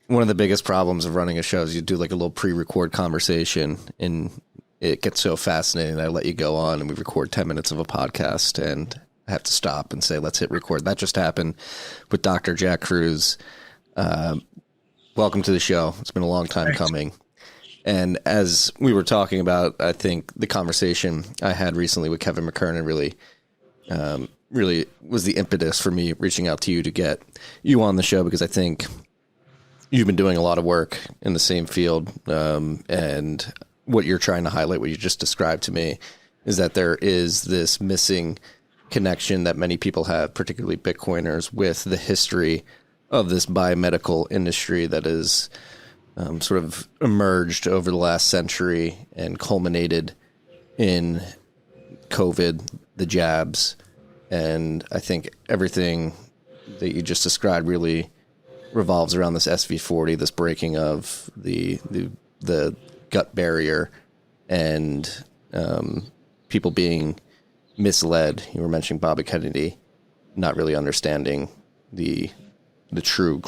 one of the biggest problems of running a show is you do like a little pre-record conversation, and it gets so fascinating that I let you go on and we record 10 minutes of a podcast and I have to stop and say, let's hit record. That just happened with Dr. Jack Kruse. Welcome to the show. It's been a long time coming. And as we were talking about, I think the conversation I had recently with Kevin McKernan really was the impetus for me reaching out to you to get you on the show, because I think you've been doing a lot of work in the same field. And what you're trying to highlight, what you just described to me, is that there is this missing connection that many people have, particularly Bitcoiners, with the history of this biomedical industry that is sort of emerged over the last century and culminated in COVID, the jabs. And I think everything that you just described really revolves around this SV40, this breaking of the gut barrier, and people being misled. You were mentioning Bobby Kennedy not really understanding the true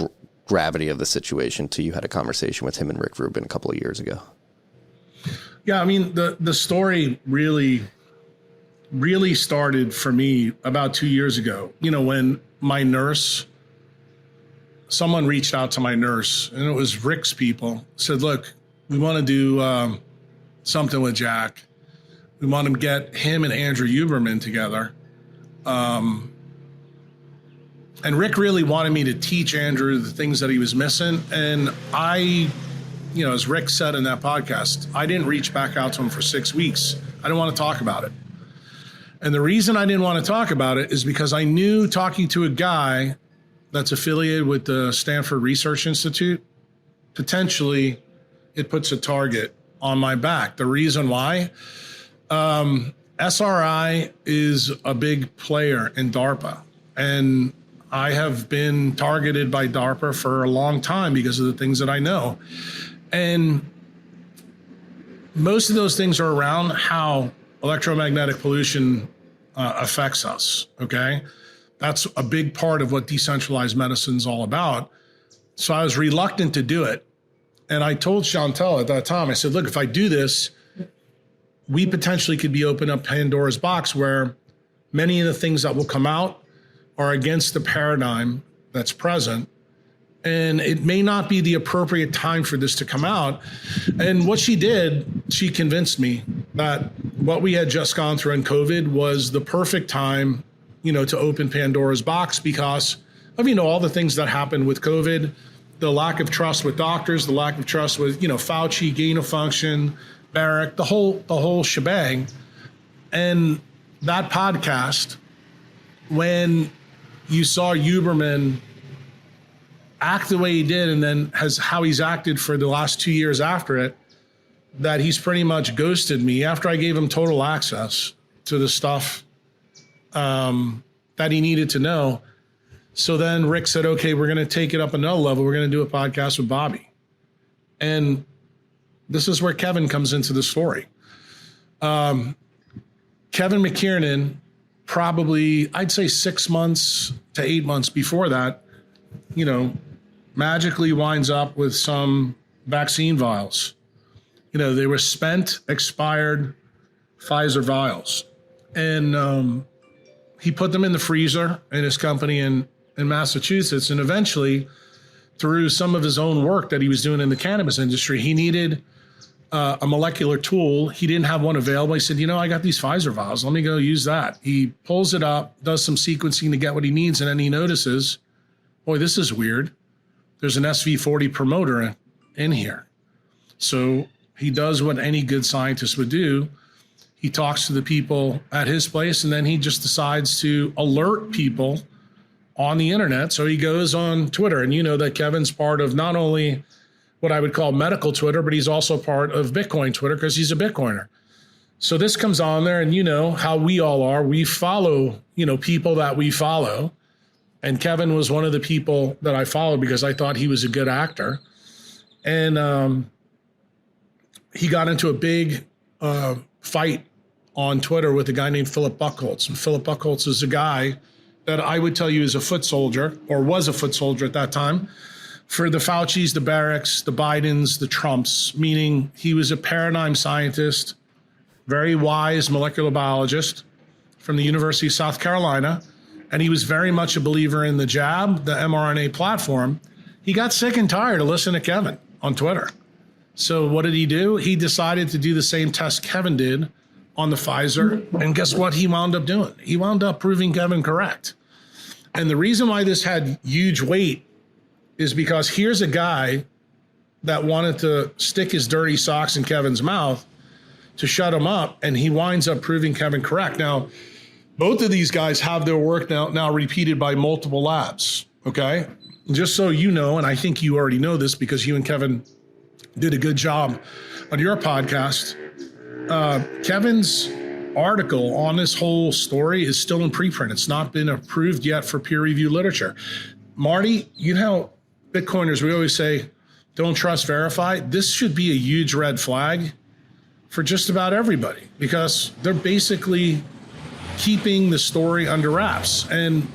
gravity of the situation until you had a conversation with him and Rick Rubin a couple of years ago. Yeah, I mean, the story really started for me about 2 years ago. You know, when my nurse, someone reached out to my nurse, and it was Rick's people, said, look, we want to do something with Jack. We want to get him and Andrew Huberman together. And Rick really wanted me to teach Andrew the things that he was missing. And I, you know, as Rick said in that podcast, I didn't reach back out to him for 6 weeks. I didn't want to talk about it. And the reason I didn't want to talk about it is because I knew, talking to a guy that's affiliated with the Stanford Research Institute, potentially it puts a target on my back. The reason why, SRI is a big player in DARPA, and I have been targeted by DARPA for a long time because of the things that I know. And most of those things are around how electromagnetic pollution affects us, okay? That's a big part of what decentralized medicine is all about. So I was reluctant to do it. And I told Chantel at that time, I said, look, if I do this, we potentially could be opening up Pandora's box where many of the things that will come out are against the paradigm that's present. And it may not be the appropriate time for this to come out. And what she did, she convinced me that what we had just gone through in COVID was the perfect time, you know, to open Pandora's box because of, you know, all the things that happened with COVID, the lack of trust with doctors, the lack of trust with, you know, Fauci, gain of function, Barrick, the whole shebang. And that podcast, when you saw Huberman act the way he did, and then how he's acted for the last 2 years after it, that he's pretty much ghosted me after I gave him total access to the stuff that he needed to know. So then Rick said, okay, we're going to take it up another level. We're going to do a podcast with Bobby. And this is where Kevin comes into the story. Kevin McKernan, probably, I'd say 6 months to 8 months before that, you know, magically winds up with some vaccine vials. You know, they were spent, expired Pfizer vials. And he put them in the freezer in his company in Massachusetts. And eventually, through some of his own work that he was doing in the cannabis industry, he needed a molecular tool. He didn't have one available. He said, you know, I got these Pfizer vials. Let me go use that. He pulls it up, does some sequencing to get what he needs, and then he notices, boy, this is weird. There's an SV40 promoter in here. So he does what any good scientist would do. He talks to the people at his place, and then he just decides to alert people on the internet. So he goes on Twitter, and you know that Kevin's part of not only what I would call medical Twitter, but he's also part of Bitcoin Twitter because he's a Bitcoiner. So this comes on there, and you know how we all are. We follow, you know, people that we follow. And Kevin was one of the people that I followed because I thought he was a good actor. And he got into a big fight on Twitter with a guy named Philip Buchholz. And Philip Buchholz is a guy that I would tell you is a foot soldier, or was a foot soldier at that time, for the Faucis, the Barracks, the Bidens, the Trumps, meaning he was a paradigm scientist, very wise molecular biologist from the University of South Carolina, and he was very much a believer in the jab, the mRNA platform. He got sick and tired of listening to Kevin on Twitter. So what did he do? He decided to do the same test Kevin did on the Pfizer, and guess what he wound up doing? He wound up proving Kevin correct. And the reason why this had huge weight is because here's a guy that wanted to stick his dirty socks in Kevin's mouth to shut him up, and he winds up proving Kevin correct. Now, both of these guys have their work now repeated by multiple labs, okay? Just so you know, and I think you already know this because you and Kevin did a good job on your podcast, Kevin's article on this whole story is still in preprint. It's not been approved yet for peer-reviewed literature. Marty, you know, Bitcoiners, we always say, don't trust, verify. This should be a huge red flag for just about everybody because they're basically keeping the story under wraps. And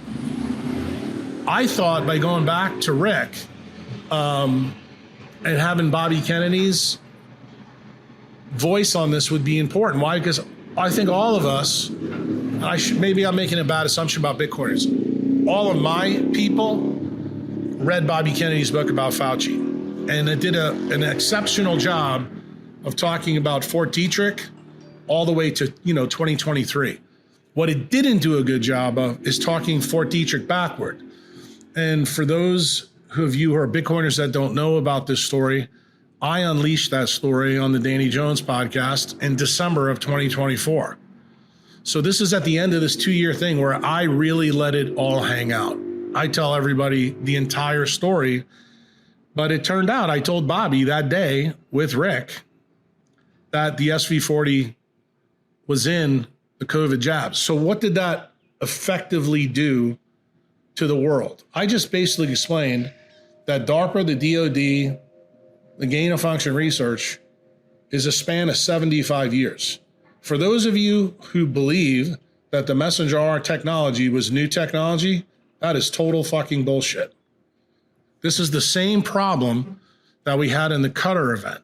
I thought by going back to Rick and having Bobby Kennedy's voice on this would be important. Why? Because I think all of us, maybe I'm making a bad assumption about Bitcoiners. All of my people read Bobby Kennedy's book about Fauci, and it did an exceptional job of talking about Fort Detrick all the way to 2023. What it didn't do a good job of is talking Fort Detrick backward. And for those of you who are Bitcoiners that don't know about this story, I unleashed that story on the Danny Jones podcast in December of 2024. So this is at the end of this 2-year thing where I really let it all hang out. I tell everybody the entire story, but it turned out I told Bobby that day with Rick that the SV40 was in the COVID jabs. So what did that effectively do to the world? I just basically explained that DARPA, the DOD, the gain of function research is a span of 75 years. For those of you who believe that the messenger RNA technology was new technology, that is total fucking bullshit. This is the same problem that we had in the Qatar event.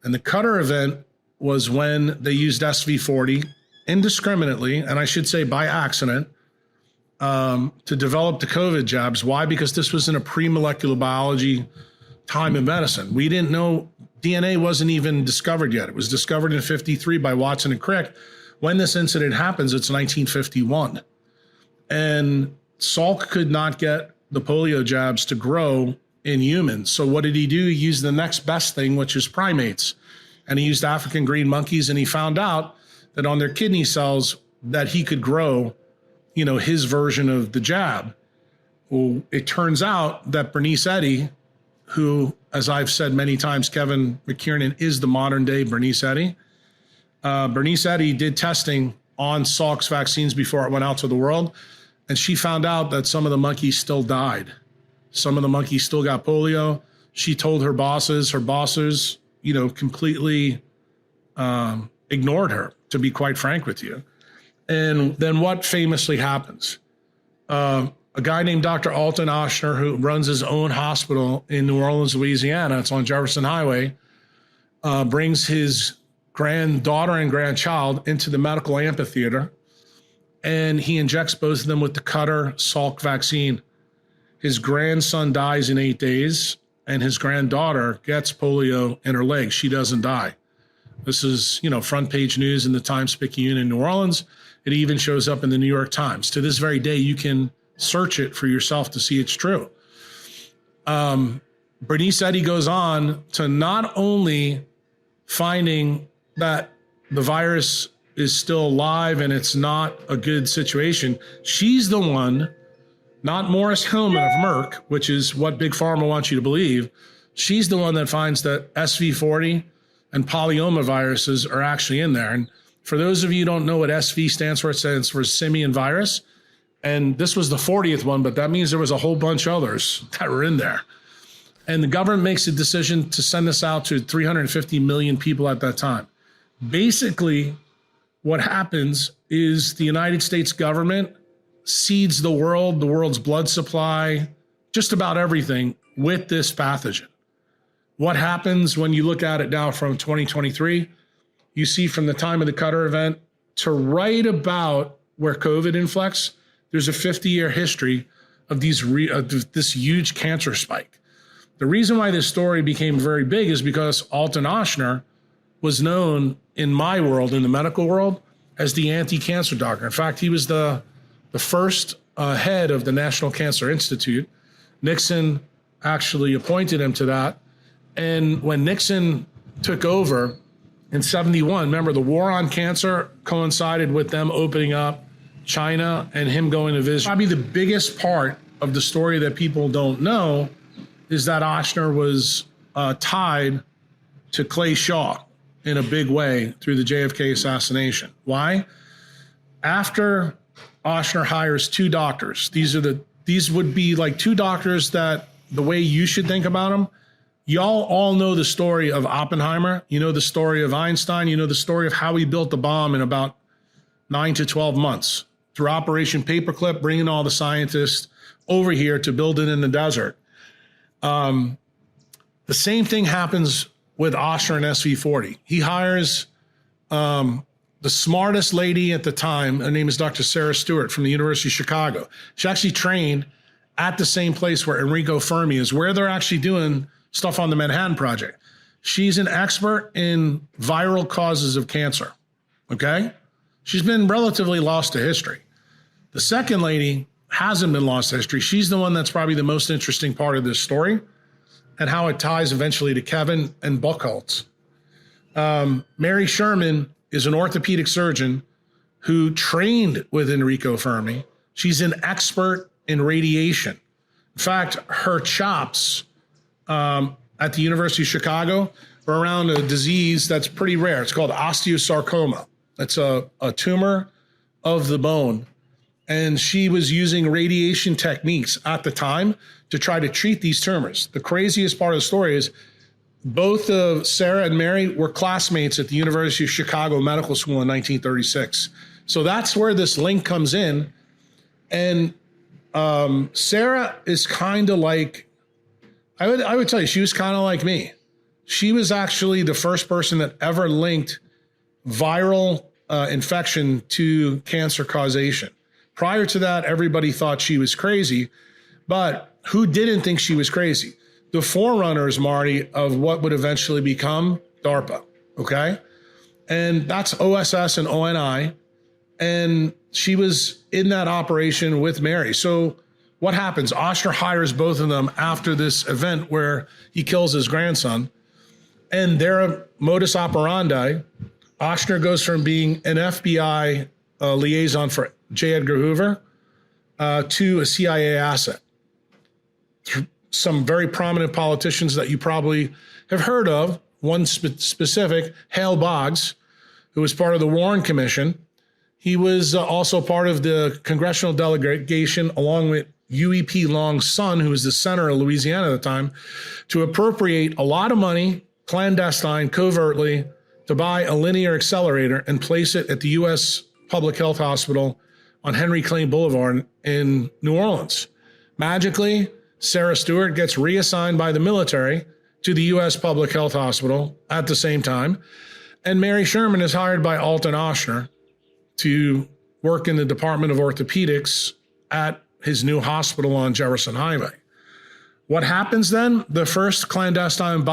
And the Qatar event was when they used SV40 indiscriminately, and I should say by accident, to develop the COVID jabs. Why? Because this was in a pre-molecular biology time in medicine. We didn't know, DNA wasn't even discovered yet. It was discovered in 53 by Watson and Crick. When this incident happens, it's 1951. And Salk could not get the polio jabs to grow in humans. So what did he do? He used the next best thing, which is primates. And he used African green monkeys, and he found out that on their kidney cells that he could grow, his version of the jab. Well, it turns out that Bernice Eddy, who, as I've said many times, Kevin McKiernan is the modern day Bernice Eddy. Bernice Eddy did testing on Salk's vaccines before it went out to the world. And she found out that some of the monkeys still died. Some of the monkeys still got polio. She told her bosses, completely ignored her, to be quite frank with you. And then what famously happens? A guy named Dr. Alton Oshner, who runs his own hospital in New Orleans, Louisiana, it's on Jefferson Highway, brings his granddaughter and grandchild into the medical amphitheater, and he injects both of them with the Qatar Salk vaccine. His grandson dies in 8 days, and his granddaughter gets polio in her leg. She doesn't die. This is, front page news in the Times-Picayune in New Orleans. It even shows up in the New York Times. To this very day, you can search it for yourself to see it's true. Bernice Eddy goes on to not only finding that the virus is still alive and it's not a good situation, she's the one, not Morris Hillman of Merck, which is what Big Pharma wants you to believe. She's the one that finds that SV40 and polyoma viruses are actually in there. And for those of you who don't know what SV stands for, it stands for simian virus. And this was the 40th one, but that means there was a whole bunch of others that were in there. And the government makes a decision to send this out to 350 million people at that time. Basically, what happens is the United States government seeds the world's blood supply, just about everything, with this pathogen. What happens when you look at it now from 2023? You see from the time of the Cutter event to right about where COVID inflects, there's a 50-year history of this huge cancer spike. The reason why this story became very big is because Alton Ochsner was known in my world, in the medical world, as the anti-cancer doctor. In fact, he was the first head of the National Cancer Institute. Nixon actually appointed him to that. And when Nixon took over in 71, remember the war on cancer coincided with them opening up China and him going to visit. Probably the biggest part of the story that people don't know is that Ochsner was tied to Clay Shaw in a big way through the JFK assassination. Why? After Ochsner hires two doctors, these would be like two doctors that the way you should think about them, y'all all know the story of Oppenheimer. You know the story of Einstein. You know the story of how he built the bomb in about 9 to 12 months through Operation Paperclip, bringing all the scientists over here to build it in the desert. The same thing happens with Ochsner and SV40. He hires the smartest lady at the time. Her name is Dr. Sarah Stewart from the University of Chicago. She actually trained at the same place where Enrico Fermi is, where they're actually doing stuff on the Manhattan Project. She's an expert in viral causes of cancer, okay? She's been relatively lost to history. The second lady hasn't been lost to history. She's the one that's probably the most interesting part of this story and how it ties eventually to Kevin and Buchholz. Mary Sherman is an orthopedic surgeon who trained with Enrico Fermi. She's an expert in radiation. In fact, her chops at the University of Chicago are around a disease that's pretty rare. It's called osteosarcoma. It's a tumor of the bone. And she was using radiation techniques at the time to try to treat these tumors. The craziest part of the story is both Sarah and Mary were classmates at the University of Chicago Medical School in 1936. So that's where this link comes in. And Sarah is kind of like, I would tell you, she was kind of like me. She was actually the first person that ever linked viral infection to cancer causation. Prior to that, everybody thought she was crazy, but who didn't think she was crazy? The forerunners, Marty, of what would eventually become DARPA, okay? And that's OSS and ONI, and she was in that operation with Mary. So what happens? Ochsner hires both of them after this event where he kills his grandson, and their modus operandi, Ochsner goes from being an FBI liaison for J. Edgar Hoover to a CIA asset. Some very prominent politicians that you probably have heard of, one specific, Hale Boggs, who was part of the Warren Commission. He was also part of the congressional delegation, along with UEP Long's son, who was the senator of Louisiana at the time, to appropriate a lot of money, clandestine, covertly, to buy a linear accelerator and place it at the U.S. Public Health Hospital on Henry Clay Boulevard in New Orleans. Magically, Sarah Stewart gets reassigned by the military to the U.S. Public Health Hospital at the same time, and Mary Sherman is hired by Alton Ochsner to work in the Department of Orthopedics at his new hospital on Jefferson Highway. What happens then? The first clandestine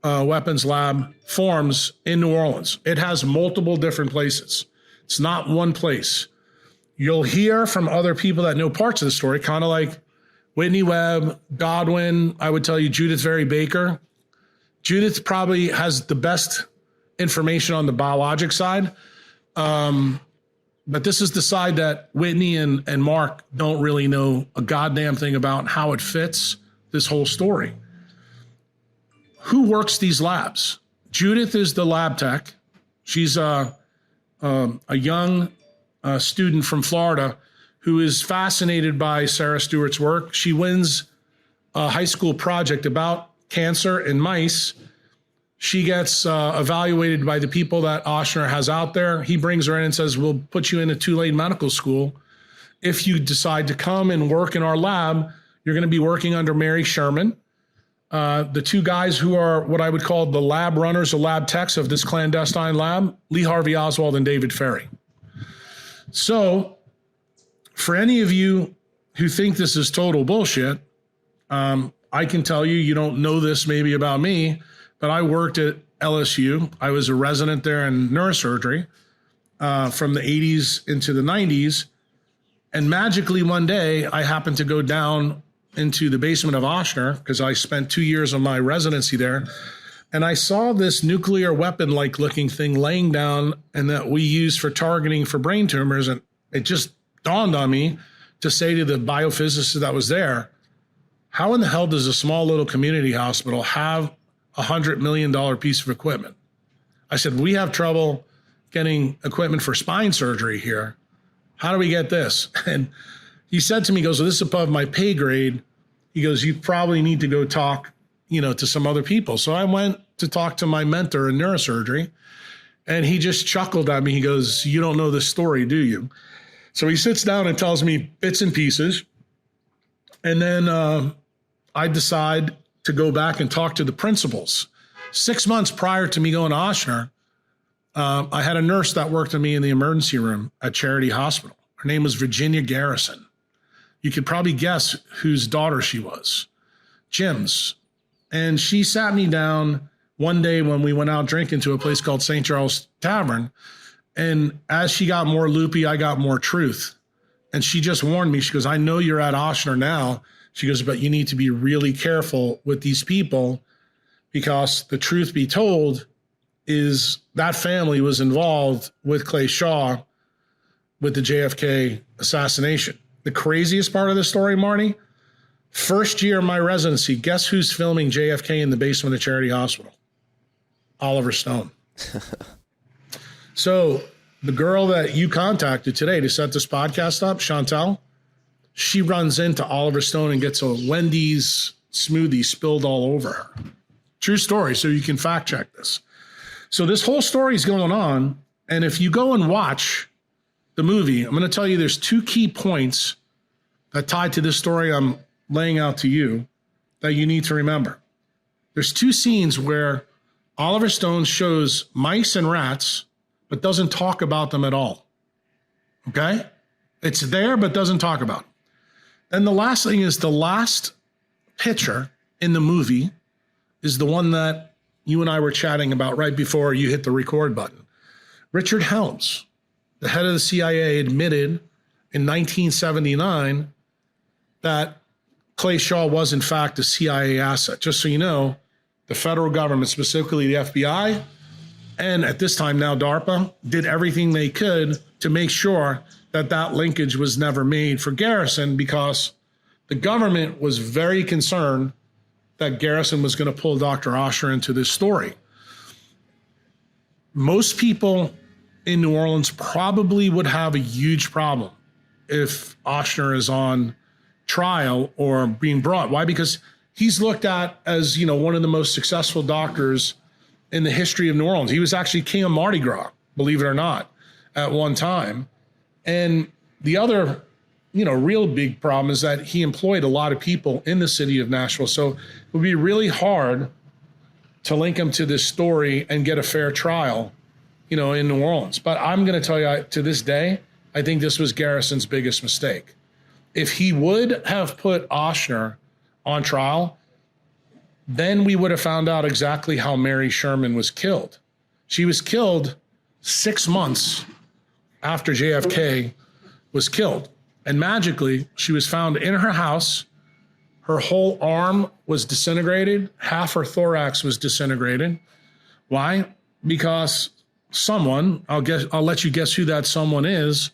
weapons lab forms in New Orleans. It has multiple different places. It's not one place. You'll hear from other people that know parts of the story, kind of like Whitney Webb, Godwin, I would tell you Judith Very Baker. Judith probably has the best information on the biologic side. But this is the side that Whitney and Mark don't really know a goddamn thing about how it fits this whole story. Who works these labs? Judith is the lab tech. She's a young student from Florida who is fascinated by Sarah Stewart's work. She wins a high school project about cancer in mice. She gets evaluated by the people that Ochsner has out there. He brings her in and says, we'll put you into Tulane Medical School. If you decide to come and work in our lab, You're going to be working under Mary Sherman. The two guys who are what I would call the lab runners or lab techs of this clandestine lab, Lee Harvey Oswald and David Ferry. So for any of you who think this is total bullshit, I can tell you, you don't know this maybe about me, but I worked at LSU. I was a resident there in neurosurgery from the 80s into the 90s. And magically one day I happened to go down into the basement of Ochsner because I spent 2 years of my residency there. And I saw this nuclear weapon-like looking thing laying down and that we use for targeting for brain tumors. And it just dawned on me to say to the biophysicist that was there, how in the hell does a small little community hospital have $100 million piece of equipment? I said, we have trouble getting equipment for spine surgery here. How do we get this? And he said to me, he goes, well, this is above my pay grade. He goes, you probably need to go talk, to some other people. So I went to talk to my mentor in neurosurgery, and he just chuckled at me. He goes, you don't know this story, do you? So he sits down and tells me bits and pieces. And then I decide to go back and talk to the principals. 6 months prior to me going to Ochsner, I had a nurse that worked with me in the emergency room at Charity Hospital. Her name was Virginia Garrison. You could probably guess whose daughter she was, Jim's. And she sat me down one day when we went out drinking to a place called St. Charles Tavern. And as she got more loopy, I got more truth. And she just warned me. She goes, I know you're at Ochsner now. She goes, but you need to be really careful with these people because the truth be told is that family was involved with Clay Shaw with the JFK assassination. The craziest part of the story, Marty, first year of my residency, guess who's filming JFK in the basement of Charity Hospital? Oliver Stone. So the girl that you contacted today to set this podcast up, Chantel, she runs into Oliver Stone and gets a Wendy's smoothie spilled all over her. True story, so you can fact check this. So this whole story is going on, and if you go and watch the movie, I'm going to tell you there's two key points that tie to this story I'm laying out to you that you need to remember. There's two scenes where Oliver Stone shows mice and rats, but doesn't talk about them at all. Okay? It's there, but doesn't talk about them. And the last thing is the last picture in the movie is the one that you and I were chatting about right before you hit the record button. Richard Helms, the head of the CIA, admitted in 1979 that Clay Shaw was in fact a CIA asset. Just so you know, the federal government, specifically the FBI, and at this time now DARPA, did everything they could to make sure that that linkage was never made for Garrison because the government was very concerned that Garrison was going to pull Dr. Ochsner into this story. Most people in New Orleans probably would have a huge problem if Ochsner is on trial or being brought. Why? Because he's looked at as, one of the most successful doctors in the history of New Orleans. He was actually king of Mardi Gras, believe it or not, at one time. And the other, real big problem is that he employed a lot of people in the city of Nashville. So it would be really hard to link him to this story and get a fair trial, in New Orleans. But I'm going to tell you, to this day, I think this was Garrison's biggest mistake. If he would have put Ochsner on trial, then we would have found out exactly how Mary Sherman was killed. She was killed 6 months after JFK was killed. And magically, she was found in her house. Her whole arm was disintegrated. Half her thorax was disintegrated. Why? Because someone, I'll let you guess who that someone is,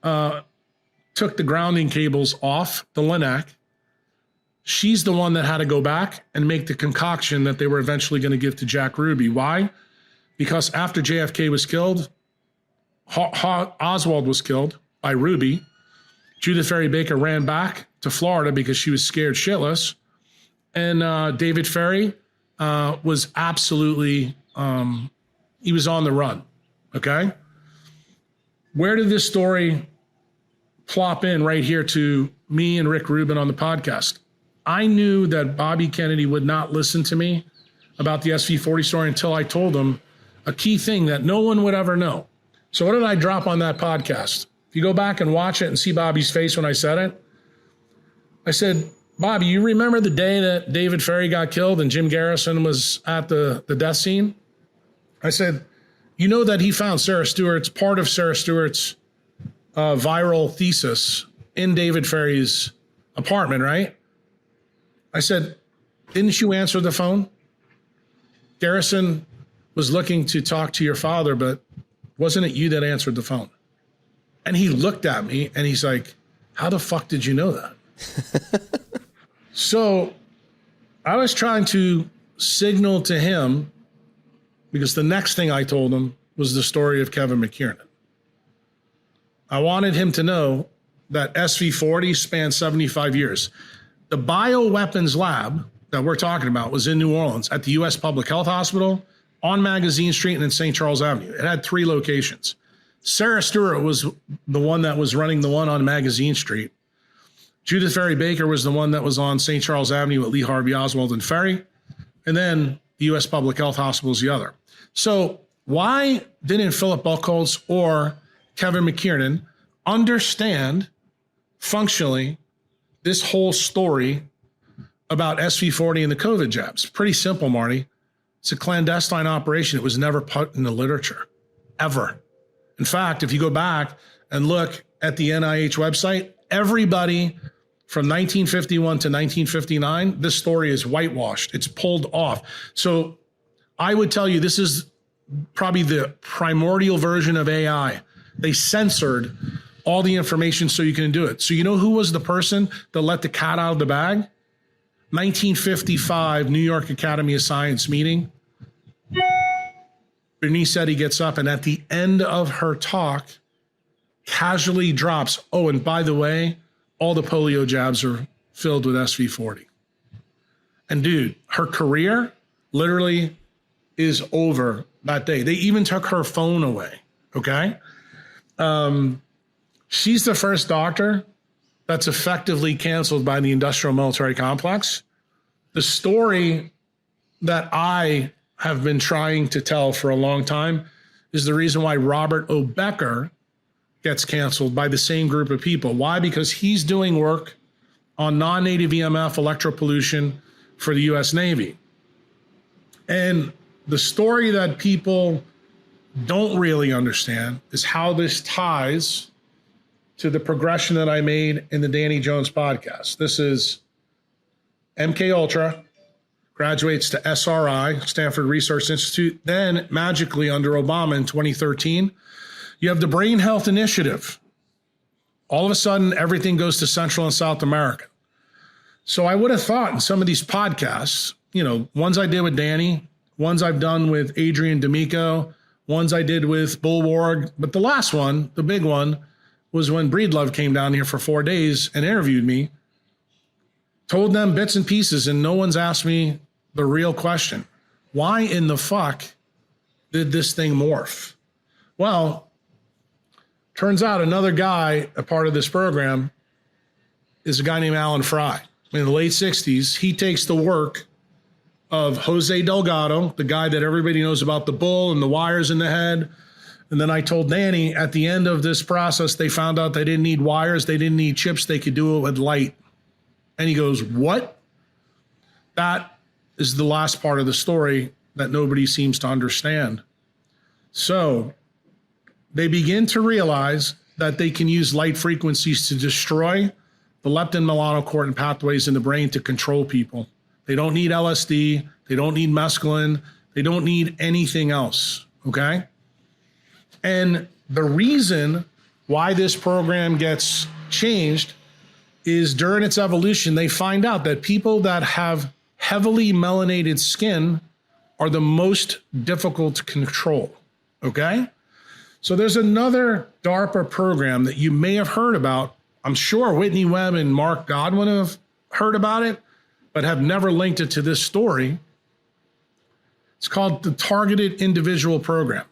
took the grounding cables off the Linac. She's the one that had to go back and make the concoction that they were eventually going to give to Jack Ruby. Why? Because after JFK was killed, Oswald was killed by Ruby. Judith Ferry Baker ran back to Florida because she was scared shitless. And David Ferry was absolutely, he was on the run, okay? Where did this story plop in right here to me and Rick Rubin on the podcast. I knew that Bobby Kennedy would not listen to me about the SV40 story until I told him a key thing that no one would ever know. So what did I drop on that podcast? If you go back and watch it and see Bobby's face when I said it, I said, Bobby, you remember the day that David Ferry got killed and Jim Garrison was at the death scene? I said, you know that he found part of Sarah Stewart's viral thesis in David Ferry's apartment, right? I said, didn't you answer the phone? Garrison was looking to talk to your father, but wasn't it you that answered the phone? And he looked at me and he's like, how the fuck did you know that? So I was trying to signal to him, because the next thing I told him was the story of Kevin McKiernan. I wanted him to know that SV40 spanned 75 years. The bioweapons lab that we're talking about was in New Orleans at the U.S. Public Health Hospital, on Magazine Street, and in St. Charles Avenue. It had 3 locations. Sarah Stewart was the one that was running the one on Magazine Street. Judith Ferry Baker was the one that was on St. Charles Avenue at Lee Harvey Oswald and Ferry. And then the U.S. Public Health Hospital is the other. So why didn't Philip Buchholz or Kevin McKiernan understand functionally this whole story about SV40 and the COVID jabs? Pretty simple, Marty. It's a clandestine operation. It was never put in the literature, ever. In fact, if you go back and look at the NIH website, everybody from 1951 to 1959, this story is whitewashed. It's pulled off. So I would tell you this is probably the primordial version of AI. They censored all the information so you can do it. So you know who was the person that let the cat out of the bag? 1955 New York Academy of Science meeting. Bernice Eddy gets up and at the end of her talk casually drops, oh, and by the way, all the polio jabs are filled with SV40. And dude, her career literally is over that day. They even took her phone away, okay? She's the first doctor that's effectively canceled by the industrial military complex. The story that I have been trying to tell for a long time is the reason why Robert O. Becker gets canceled by the same group of people. Why? Because he's doing work on non-native EMF electropollution for the U.S. Navy. And the story that people don't really understand is how this ties to the progression that I made in the Danny Jones podcast. This is MK Ultra, graduates to SRI, Stanford Research Institute. Then magically under Obama in 2013, you have the Brain Health Initiative. All of a sudden, everything goes to Central and South America. So I would have thought in some of these podcasts, you know, ones I did with Danny, ones I've done with Adrian D'Amico, ones I did with Bulwark, but the last one, the big one, was when Breedlove came down here for 4 days and interviewed me, told them bits and pieces, and no one's asked me the real question. Why in the fuck did this thing morph? Well, turns out another guy, a part of this program, is a guy named Alan Fry. In the late 60s, he takes the work of Jose Delgado, the guy that everybody knows about the bull and the wires in the head. And then I told Danny at the end of this process, they found out they didn't need wires, they didn't need chips, they could do it with light. And he goes, what? That is the last part of the story that nobody seems to understand. So they begin to realize that they can use light frequencies to destroy the leptin melanocortin pathways in the brain to control people. They don't need LSD. They don't need mescaline. They don't need anything else, okay? And the reason why this program gets changed is during its evolution, they find out that people that have heavily melanated skin are the most difficult to control, okay? So there's another DARPA program that you may have heard about. I'm sure Whitney Webb and Mark Godwin have heard about it, but have never linked it to this story. It's called the Targeted Individual Program.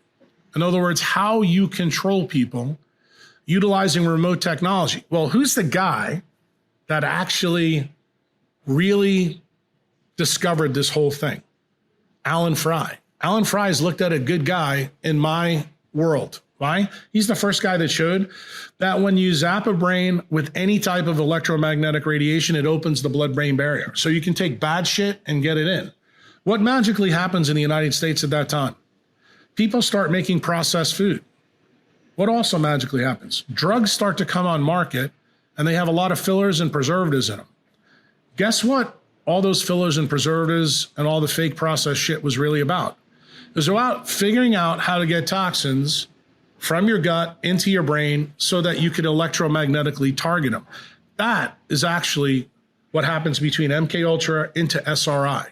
In other words, how you control people utilizing remote technology. Well, who's the guy that actually really discovered this whole thing. Alan Fry. Alan Fry is looked at a good guy in my world. Why? He's the first guy that showed that when you zap a brain with any type of electromagnetic radiation, it opens the blood-brain barrier. So you can take bad shit and get it in. What magically happens in the United States at that time? People start making processed food. What also magically happens? Drugs start to come on market, and they have a lot of fillers and preservatives in them. Guess what all those fillers and preservatives and all the fake processed shit was really about? It was about figuring out how to get toxins from your gut into your brain so that you could electromagnetically target them. That is actually what happens between MK Ultra into SRI.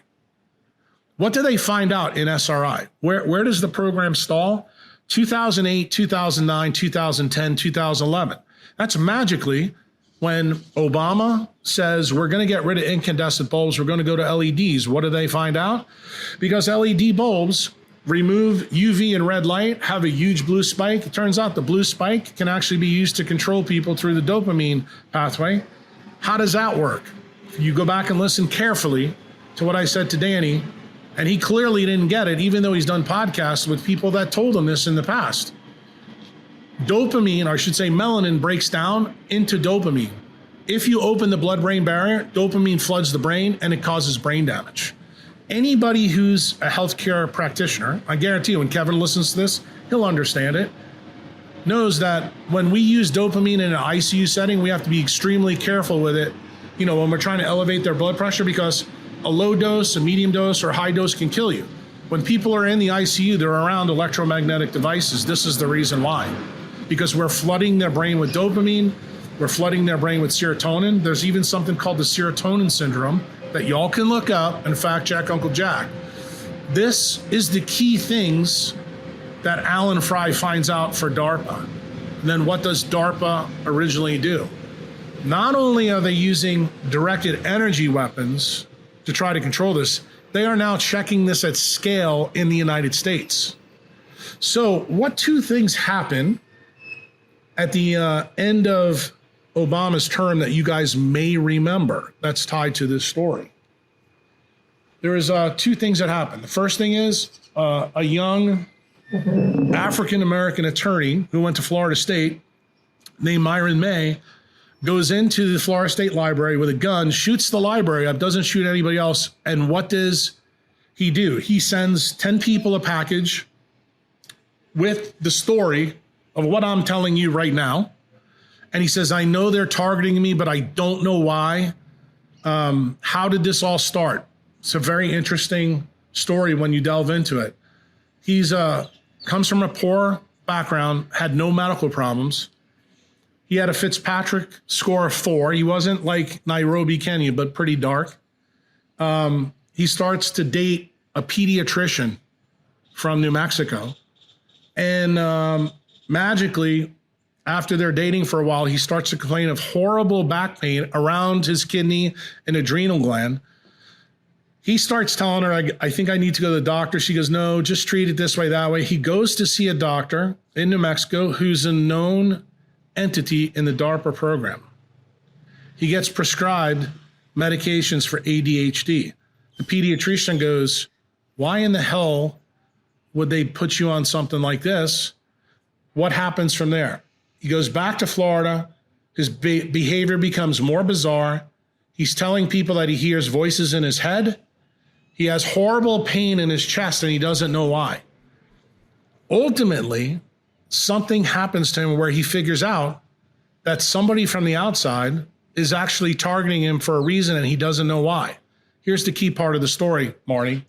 What do they find out in SRI? Where does the program stall? 2008, 2009, 2010, 2011. That's magically when Obama says we're going to get rid of incandescent bulbs, we're going to go to LEDs. What do they find out? Because LED bulbs remove UV and red light, have a huge blue spike. It turns out the blue spike can actually be used to control people through the dopamine pathway. How does that work? You go back and listen carefully to what I said to Danny, and he clearly didn't get it, even though he's done podcasts with people that told him this in the past. Dopamine, or I should say melanin, breaks down into dopamine. If you open the blood-brain barrier, dopamine floods the brain and it causes brain damage. Anybody who's a healthcare practitioner, I guarantee you when Kevin listens to this, he'll understand it, knows that when we use dopamine in an ICU setting, we have to be extremely careful with it, when we're trying to elevate their blood pressure, because a low dose, a medium dose, or a high dose can kill you. When people are in the ICU, they're around electromagnetic devices. This is the reason why. Because we're flooding their brain with dopamine, we're flooding their brain with serotonin. There's even something called the serotonin syndrome that y'all can look up and fact check Uncle Jack. This is the key things that Alan Fry finds out for DARPA. And then what does DARPA originally do? Not only are they using directed energy weapons to try to control this, they are now checking this at scale in the United States. So what two things happen at the end of Obama's term that you guys may remember that's tied to this story? There is two things that happen. The first thing is a young African-American attorney who went to Florida State named Myron May goes into the Florida State Library with a gun, shoots the library up, doesn't shoot anybody else. And what does he do? He sends 10 people a package with the story of what I'm telling you right now. And he says, I know they're targeting me, but I don't know why. How did this all start? It's a very interesting story when you delve into it. He's comes from a poor background, had no medical problems. He had a Fitzpatrick score of 4. He wasn't like Nairobi, Kenya, but pretty dark. He starts to date a pediatrician from New Mexico. And magically, after they're dating for a while, he starts to complain of horrible back pain around his kidney and adrenal gland. He starts telling her, I think I need to go to the doctor. She goes, no, just treat it this way, that way. He goes to see a doctor in New Mexico who's a known entity in the DARPA program. He gets prescribed medications for ADHD. The pediatrician goes, why in the hell would they put you on something like this? What happens from there? He goes back to Florida. His behavior becomes more bizarre. He's telling people that he hears voices in his head. He has horrible pain in his chest and he doesn't know why. Ultimately, something happens to him where he figures out that somebody from the outside is actually targeting him for a reason and he doesn't know why. Here's the key part of the story, Marty.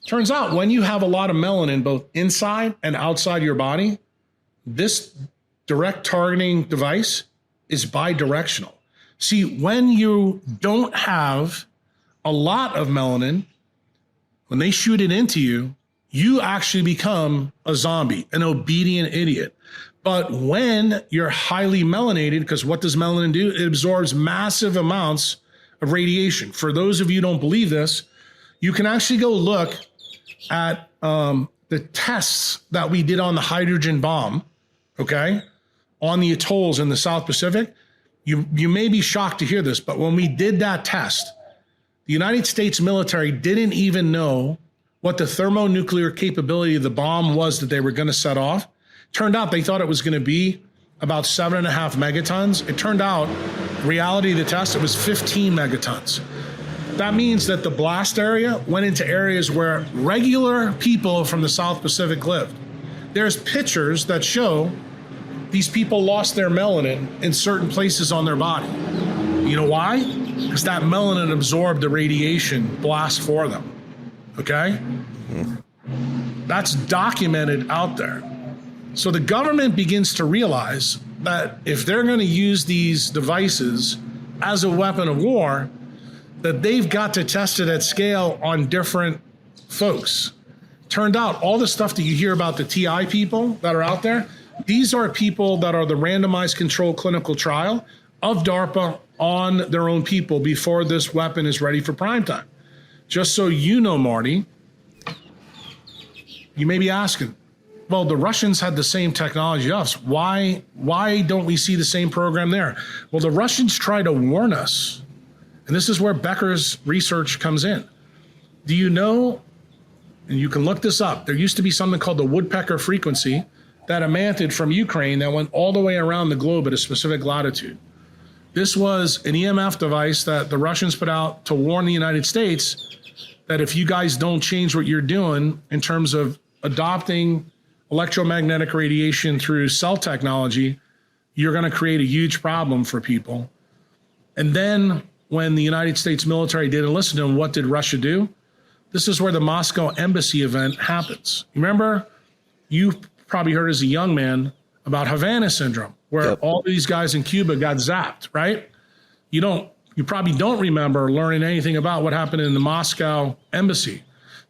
Turns out when you have a lot of melanin both inside and outside your body, this direct targeting device is bidirectional. See, when you don't have a lot of melanin, when they shoot it into you, you actually become a zombie, an obedient idiot. But when you're highly melanated, because what does melanin do? It absorbs massive amounts of radiation. For those of you who don't believe this, you can actually go look at the tests that we did on the hydrogen bomb, okay, on the atolls in the South Pacific. You may be shocked to hear this, but when we did that test, the United States military didn't even know what the thermonuclear capability of the bomb was that they were going to set off. Turned out they thought it was going to be about 7.5 megatons. It turned out, reality of the test, it was 15 megatons. That means that the blast area went into areas where regular people from the South Pacific lived. There's pictures that show these people lost their melanin in certain places on their body. You know why? Because that melanin absorbed the radiation blast for them. Okay? That's documented out there. So the government begins to realize that if they're going to use these devices as a weapon of war, that they've got to test it at scale on different folks. Turned out all the stuff that you hear about the TI people that are out there, these are people that are the randomized controlled clinical trial of DARPA on their own people before this weapon is ready for prime time. Just so you know, Marty, you may be asking, well, the Russians had the same technology as us. Why don't we see the same program there? Well, the Russians try to warn us. And this is where Becker's research comes in. Do you know, and you can look this up, there used to be something called the woodpecker frequency that emitted from Ukraine that went all the way around the globe at a specific latitude. This was an EMF device that the Russians put out to warn the United States that if you guys don't change what you're doing in terms of adopting electromagnetic radiation through cell technology, you're going to create a huge problem for people. And then when the United States military didn't listen to them, what did Russia do? This is where the Moscow embassy event happens. Remember, you probably heard as a young man about Havana syndrome, where all these guys in Cuba got zapped, right? You probably don't remember learning anything about what happened in the Moscow embassy.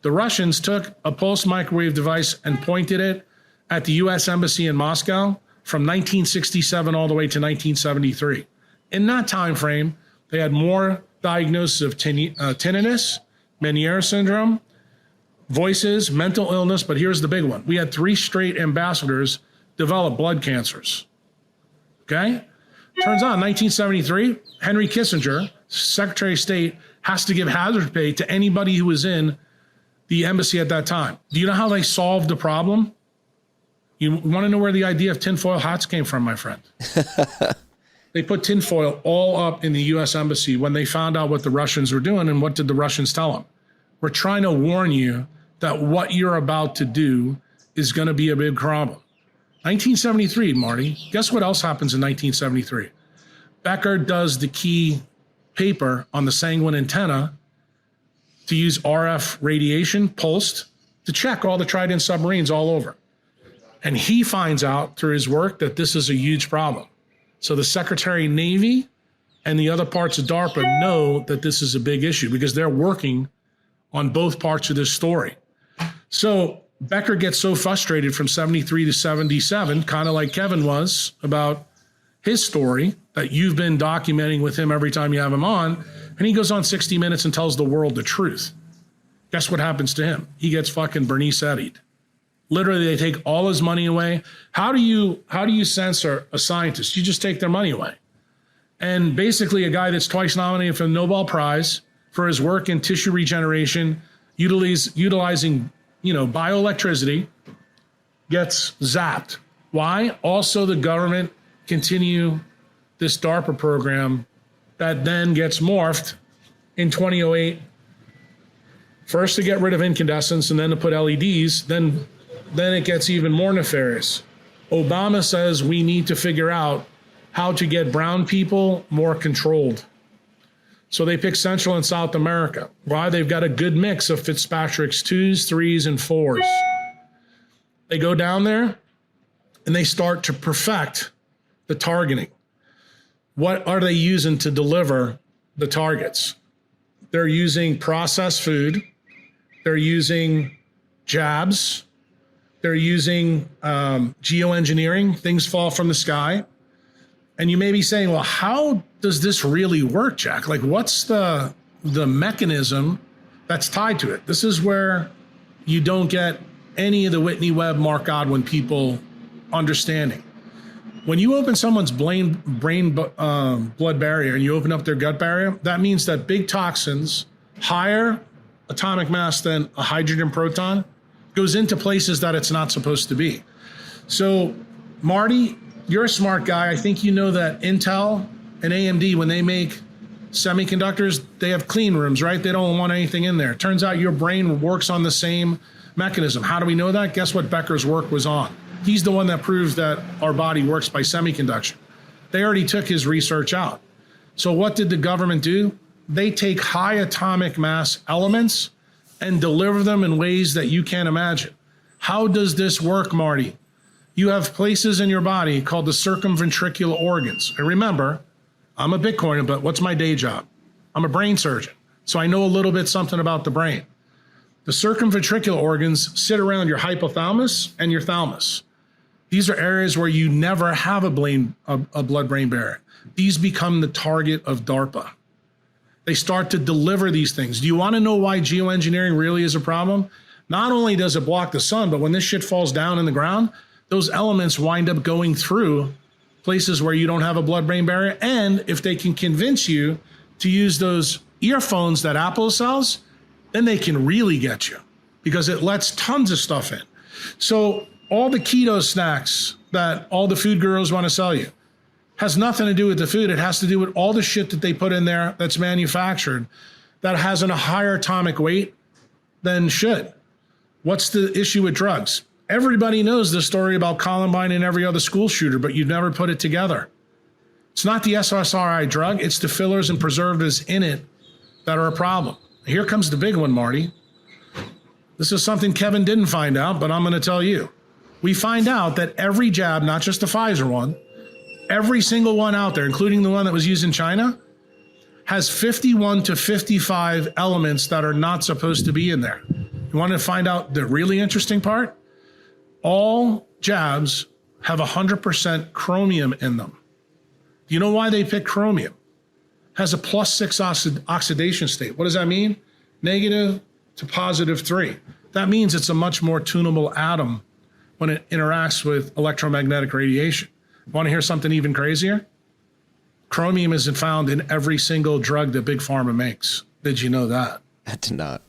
The Russians took a pulse microwave device and pointed it at the U.S. embassy in Moscow from 1967 all the way to 1973. In that time frame, they had more diagnosis of tinnitus, Meniere syndrome, voices, mental illness, but here's the big one. We had 3 straight ambassadors develop blood cancers. Okay? Turns out in 1973, Henry Kissinger, Secretary of State, has to give hazard pay to anybody who was in the embassy at that time. Do you know how they solved the problem? You want to know where the idea of tinfoil hats came from, my friend? They put tinfoil all up in the U.S. embassy when they found out what the Russians were doing. And what did the Russians tell them? We're trying to warn you that what you're about to do is going to be a big problem. 1973, Marty, guess what else happens in 1973? Becker does the key paper on the sanguine antenna to use RF radiation pulsed to check all the Trident submarines all over. And he finds out through his work that this is a huge problem. So the Secretary of Navy and the other parts of DARPA know that this is a big issue because they're working on both parts of this story. So Becker gets so frustrated from 73 to 77, kind of like Kevin was about his story that you've been documenting with him every time you have him on. And he goes on 60 Minutes and tells the world the truth. Guess what happens to him? He gets fucking Bernice Eddied. Literally, they take all his money away. How do you censor a scientist? You just take their money away. And basically, a guy that's twice nominated for the Nobel Prize for his work in tissue regeneration, utilizing bioelectricity, gets zapped. Why? Also, the government continue this DARPA program that then gets morphed in 2008. First to get rid of incandescence and then to put LEDs, then it gets even more nefarious. Obama says we need to figure out how to get brown people more controlled. So they pick Central and South America. Why? They've got a good mix of Fitzpatrick's 2s, 3s, and 4s. They go down there and they start to perfect the targeting. What are they using to deliver the targets? They're using processed food. They're using jabs. They're using geoengineering. Things fall from the sky. And you may be saying, well, how does this really work, Jack? Like, what's the mechanism that's tied to it? This is where you don't get any of the Whitney Webb, Mark Godwin people understanding. When you open someone's blood barrier and you open up their gut barrier, that means that big toxins, higher atomic mass than a hydrogen proton, goes into places that it's not supposed to be. So, Marty, you're a smart guy. I think you know that Intel and AMD, when they make semiconductors, they have clean rooms, right? They don't want anything in there. Turns out your brain works on the same mechanism. How do we know that? Guess what Becker's work was on? He's the one that proves that our body works by semiconduction. They already took his research out. So what did the government do? They take high atomic mass elements and deliver them in ways that you can't imagine. How does this work, Marty? You have places in your body called the circumventricular organs. And remember, I'm a Bitcoiner, but what's my day job? I'm a brain surgeon. So I know a little bit something about the brain. The circumventricular organs sit around your hypothalamus and your thalamus. These are areas where you never have a blood-brain barrier. These become the target of DARPA. They start to deliver these things. Do you want to know why geoengineering really is a problem? Not only does it block the sun, but when this shit falls down in the ground, those elements wind up going through places where you don't have a blood-brain barrier. And if they can convince you to use those earphones that Apple sells, then they can really get you because it lets tons of stuff in. So all the keto snacks that all the food gurus want to sell you has nothing to do with the food. It has to do with all the shit that they put in there that's manufactured that has a higher atomic weight than should. What's the issue with drugs? Everybody knows the story about Columbine and every other school shooter, but you've never put it together. It's not the SSRI drug, it's the fillers and preservatives in it that are a problem. Here comes the big one, Marty. This is something Kevin didn't find out, but I'm going to tell you. We find out that every jab, not just the Pfizer one, every single one out there, including the one that was used in China, has 51 to 55 elements that are not supposed to be in there. You want to find out the really interesting part? All jabs have 100% chromium in them. Do you know why they pick chromium? Has a +6 oxidation state. What does that mean? Negative to +3. That means it's a much more tunable atom when it interacts with electromagnetic radiation. Want to hear something even crazier? Chromium isn't found in every single drug that Big Pharma makes. Did you know that? I did not.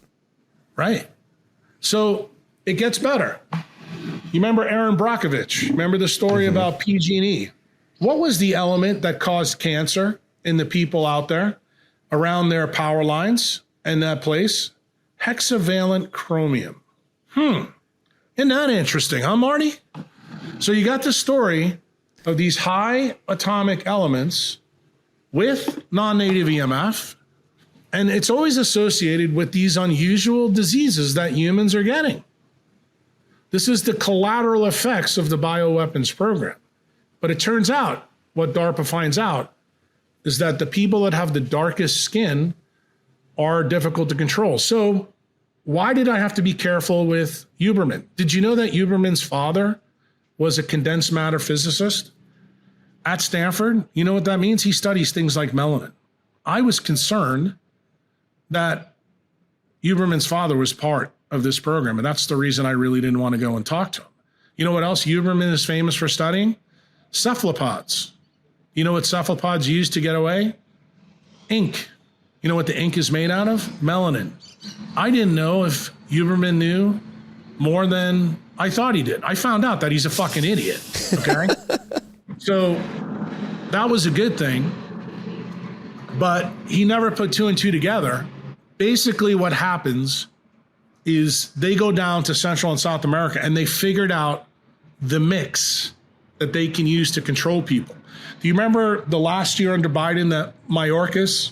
Right. So it gets better. You remember Aaron Brockovich? Remember the story about PG&E? What was the element that caused cancer in the people out there around their power lines in that place? Hexavalent chromium. Isn't that interesting, huh, Marty? So you got the story of these high atomic elements with non-native EMF, and it's always associated with these unusual diseases that humans are getting. This is the collateral effects of the bioweapons program. But it turns out, what DARPA finds out, is that the people that have the darkest skin are difficult to control. So why did I have to be careful with Huberman? Did you know that Huberman's father was a condensed matter physicist at Stanford? You know what that means? He studies things like melanin. I was concerned that Huberman's father was part of this program, and that's the reason I really didn't want to go and talk to him. You know what else Huberman is famous for studying? Cephalopods. You know what cephalopods use to get away? Ink. You know what the ink is made out of? Melanin. I didn't know if Huberman knew more than I thought he did. I found out that he's a fucking idiot, okay? So that was a good thing, but he never put two and two together. Basically what happens is they go down to Central and South America and they figured out the mix that they can use to control people. Do you remember the last year under Biden that Mayorkas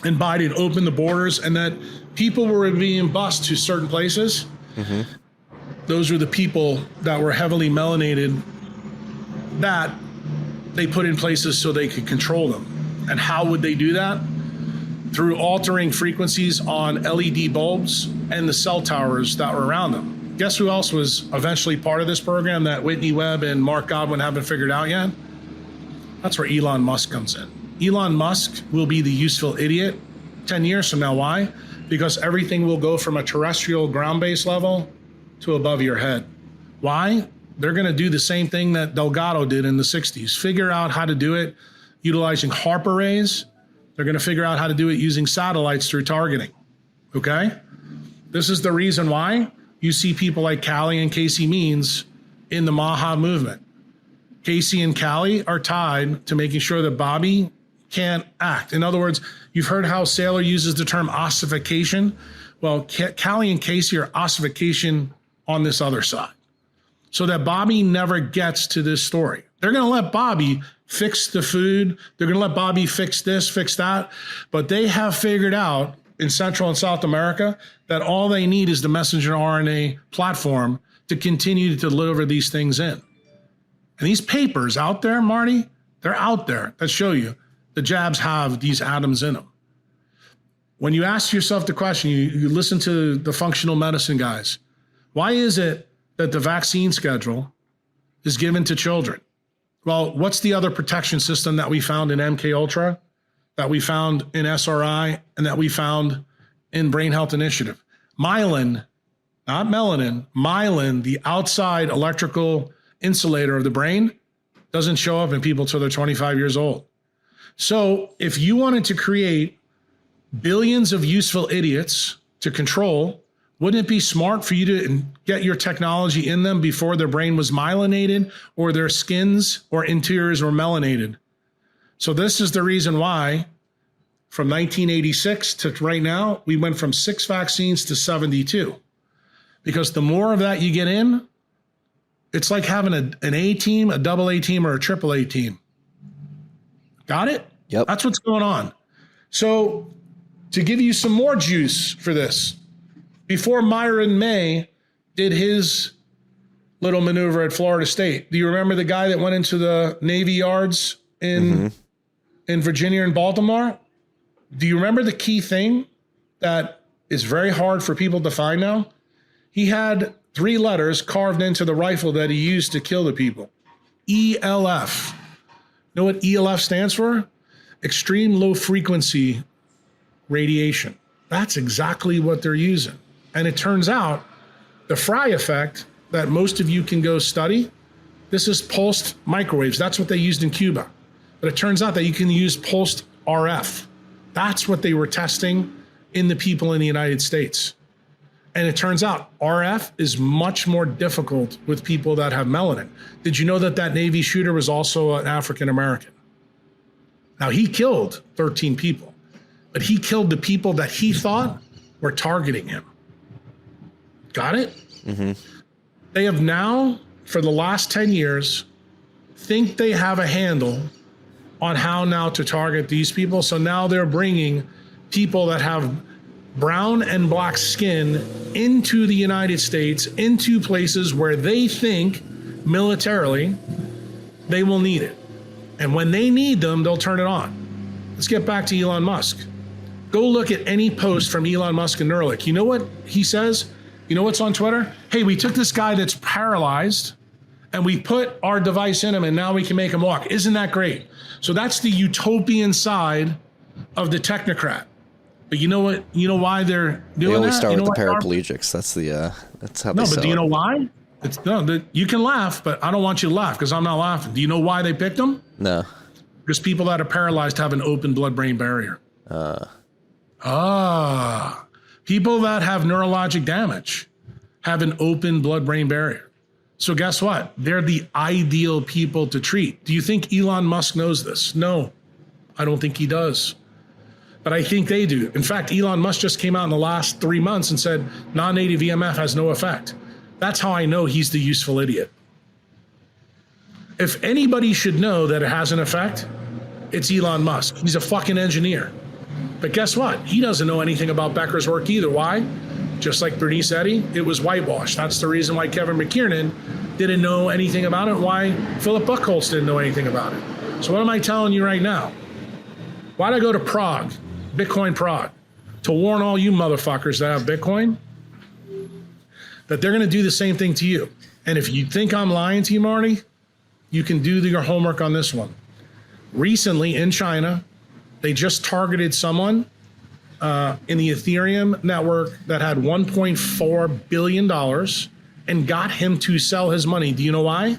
and Biden opened the borders and that people were being bused to certain places? Those were the people that were heavily melanated that they put in places so they could control them. And how would they do that? Through altering frequencies on LED bulbs and the cell towers that were around them. Guess who else was eventually part of this program that Whitney Webb and Mark Godwin haven't figured out yet? That's where Elon Musk comes in. Elon Musk will be the useful idiot 10 years from now. Why? Because everything will go from a terrestrial ground-based level to above your head. Why? they're going to do the same thing that Delgado did in the 60s. Figure out how to do it utilizing HARP arrays. They're going to figure out how to do it using satellites through targeting. Okay? This is the reason why you see people like Callie and Casey Means in the Maha movement. Casey and Callie are tied to making sure that Bobby can't act. In other words, you've heard how Saylor uses the term ossification. Well, Callie and Casey are ossification on this other side, so that Bobby never gets to this story. They're going to let Bobby fix the food. They're going to let Bobby fix this, fix that. But they have figured out in Central and South America that all they need is the messenger RNA platform to continue to deliver these things in. And these papers out there, Marty, they're out there that show you the jabs have these atoms in them. When you ask yourself the question, you listen to the functional medicine guys, why is it that the vaccine schedule is given to children? Well, what's the other protection system that we found in MK Ultra, that we found in SRI, and that we found in Brain Health Initiative? Myelin, not melanin, myelin, the outside electrical insulator of the brain, doesn't show up in people till they're 25 years old. So if you wanted to create billions of useful idiots to control, wouldn't it be smart for you to get your technology in them before their brain was myelinated or their skins or interiors were melanated? So this is the reason why from 1986 to right now, we went from 6 vaccines to 72. Because the more of that you get in, it's like having an A team, a double A team, or a triple A team. Got it? Yep. That's what's going on. So to give you some more juice for this, before Myron May did his little maneuver at Florida State, do you remember the guy that went into the Navy yards in Virginia and Baltimore? Do you remember the key thing that is very hard for people to find now? He had 3 letters carved into the rifle that he used to kill the people. ELF. You know what ELF stands for? Extreme low frequency radiation. That's exactly what they're using. And it turns out the Fry effect that most of you can go study, this is pulsed microwaves. That's what they used in Cuba. But it turns out that you can use pulsed RF. That's what they were testing in the people in the United States. And it turns out RF is much more difficult with people that have melanin. Did you know that that Navy shooter was also an African American? Now, he killed 13 people, but he killed the people that he thought were targeting him. Got it? Mm-hmm. They have now, for the last 10 years, think they have a handle on how now to target these people. So now they're bringing people that have brown and black skin into the United States, into places where they think militarily they will need it. And when they need them, they'll turn it on. Let's get back to Elon Musk. Go look at any post from Elon Musk and Neuralink. You know what he says? You know what's on Twitter? Hey, we took this guy that's paralyzed and we put our device in him and now we can make him walk. Isn't that great? So that's the utopian side of the technocrat. But you know what? You know why they're doing that? They always that? start you know with the paraplegics. That's how they sell but do you it. know why? You can laugh, but I don't want you to laugh because I'm not laughing. Do you know why they picked them? No. Because people that are paralyzed have an open blood-brain barrier. People that have neurologic damage have an open blood-brain barrier. So guess what? They're the ideal people to treat. Do you think Elon Musk knows this? No, I don't think he does. But I think they do. In fact, Elon Musk just came out in the last 3 months and said non-native EMF has no effect. That's how I know he's the useful idiot. If anybody should know that it has an effect, it's Elon Musk. He's a fucking engineer. But guess what? He doesn't know anything about Becker's work either. Why? Just like Bernice Eddy, it was whitewashed. That's the reason why Kevin McKiernan didn't know anything about it, why Philip Buchholz didn't know anything about it. So what am I telling you right now? Why'd I go to Prague, Bitcoin Prague, to warn all you motherfuckers that have Bitcoin that they're going to do the same thing to you. And if you think I'm lying to you, Marty, you can do your homework on this one. Recently in China, they just targeted someone in the Ethereum network that had $1.4 billion and got him to sell his money. Do you know why?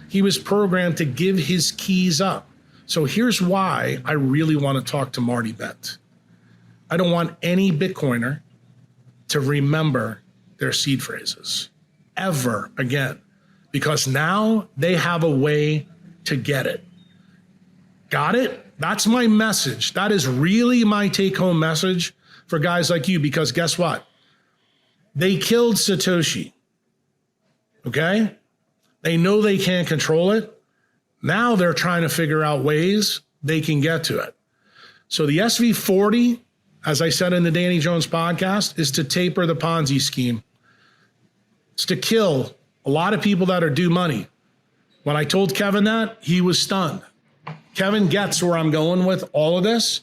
He was programmed to give his keys up. So here's why I really want to talk to Marty Bent. I don't want any Bitcoiner to remember their seed phrases ever again, because now they have a way to get it. Got it? That's my message. That is really my take-home message for guys like you, because guess what? They killed Satoshi. Okay? They know they can't control it. Now they're trying to figure out ways they can get to it. So the SV40, as I said in the Danny Jones podcast, is to taper the Ponzi scheme. It's to kill a lot of people that are due money. When I told Kevin that, he was stunned. Kevin gets where I'm going with all of this,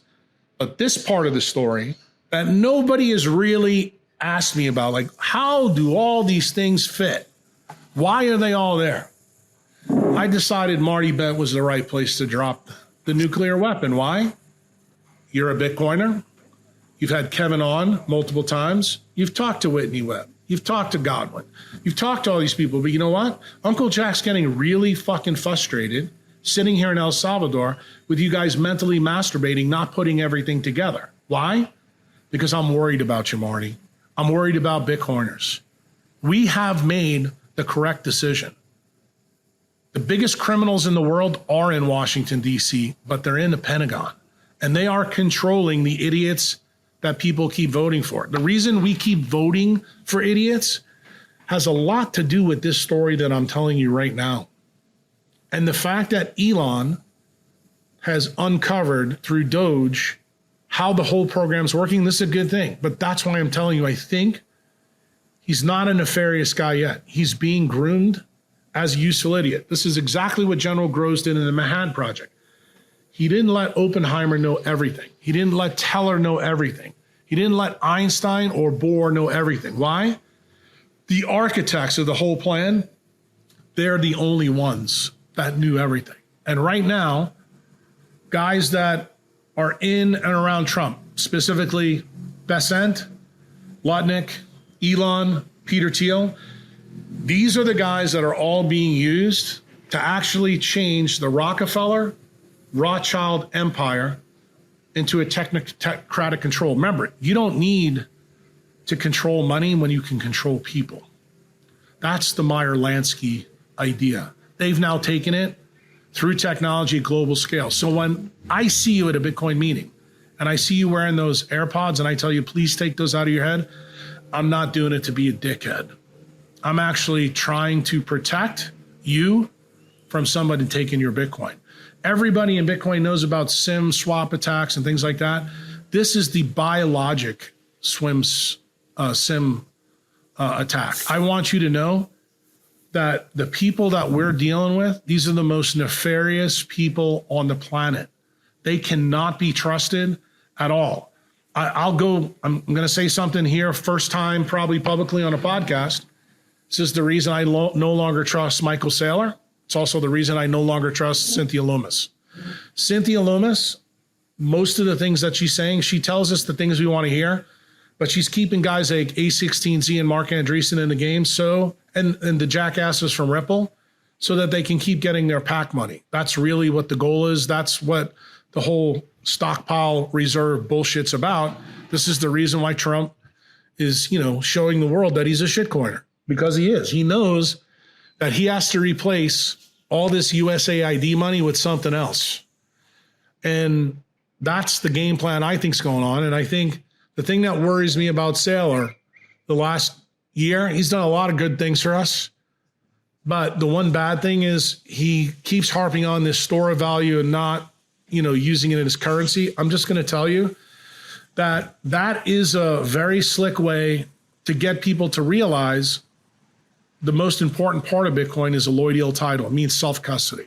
but this part of the story that nobody has really asked me about, like, how do all these things fit? Why are they all there? I decided Marty Bent was the right place to drop the nuclear weapon. Why? You're a Bitcoiner. You've had Kevin on multiple times. You've talked to Whitney Webb. You've talked to Godwin. You've talked to all these people. But you know what? Uncle Jack's getting really fucking frustrated sitting here in El Salvador with you guys mentally masturbating, not putting everything together. Why? Because I'm worried about you, Marty. I'm worried about Bitcoiners. We have made the correct decision. The biggest criminals in the world are in Washington, D.C., but they're in the Pentagon. And they are controlling the idiots that people keep voting for. The reason we keep voting for idiots has a lot to do with this story that I'm telling you right now. And the fact that Elon has uncovered through Doge how the whole program's working, this is a good thing. But that's why I'm telling you, I think he's not a nefarious guy yet. He's being groomed as a useful idiot. This is exactly what General Groves did in the Manhattan Project. He didn't let Oppenheimer know everything. He didn't let Teller know everything. He didn't let Einstein or Bohr know everything. Why? The architects of the whole plan, they're the only ones that knew everything. And right now, guys that are in and around Trump, specifically Bessent, Lutnick, Elon, Peter Thiel, these are the guys that are all being used to actually change the Rockefeller, Rothschild empire into a technocratic control. Remember, you don't need to control money when you can control people. That's the Meyer-Lansky idea. They've now taken it through technology at global scale. So when I see you at a Bitcoin meeting and I see you wearing those AirPods and I tell you, please take those out of your head, I'm not doing it to be a dickhead. I'm actually trying to protect you from somebody taking your Bitcoin. Everybody in Bitcoin knows about SIM swap attacks and things like that. This is the biologic SIM attack. I want you to know that the people that we're dealing with, these are the most nefarious people on the planet. They cannot be trusted at all. I'm going to say something here, first time probably publicly on a podcast. This is the reason I no longer trust Michael Saylor. It's also the reason I no longer trust Cynthia Loomis. Cynthia Loomis, most of the things that she's saying, she tells us the things we want to hear, but she's keeping guys like A16Z and Mark Andreessen in the game, and the jackasses from Ripple, so that they can keep getting their PAC money. That's really what the goal is. That's what the whole stockpile reserve bullshit's about. This is the reason why Trump is, showing the world that he's a shitcoiner, because he is. He knows that he has to replace all this USAID money with something else. And that's the game plan I think's going on. And I think the thing that worries me about Saylor the last year, he's done a lot of good things for us. But the one bad thing is he keeps harping on this store of value and not, using it as currency. I'm just going to tell you that that is a very slick way to get people to realize the most important part of Bitcoin is a loyal title. It means self-custody.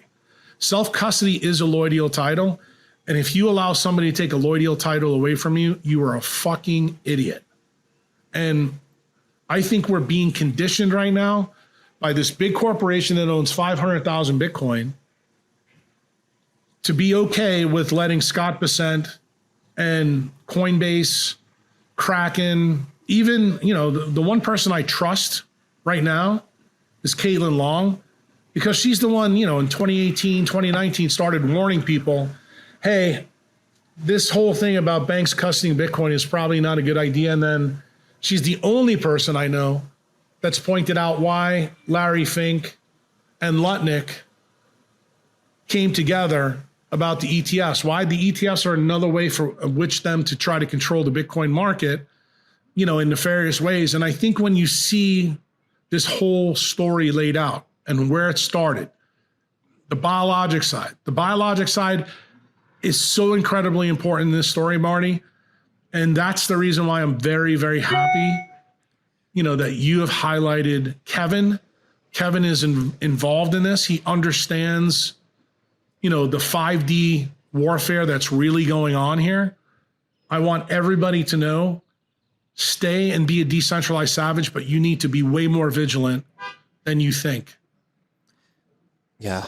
Self-custody is a loyal title. And if you allow somebody to take a loyal title away from you, you are a fucking idiot. And I think we're being conditioned right now by this big corporation that owns 500,000 Bitcoin to be okay with letting Scott Bessent and Coinbase, Kraken, even, the one person I trust right now is Caitlin Long, because she's the one, in 2018, 2019 started warning people, hey, this whole thing about banks custodying Bitcoin is probably not a good idea. And then she's the only person I know that's pointed out why Larry Fink and Lutnick came together about the ETFs, why the ETFs are another way for which them to try to control the Bitcoin market, in nefarious ways. And I think when you see this whole story laid out and where it started, the biologic side is so incredibly important in this story, Marty. And that's the reason why I'm very, very happy, that you have highlighted Kevin. Kevin is involved in this. He understands, the 5D warfare that's really going on here. I want everybody to know, stay and be a decentralized savage, but you need to be way more vigilant than you think. Yeah.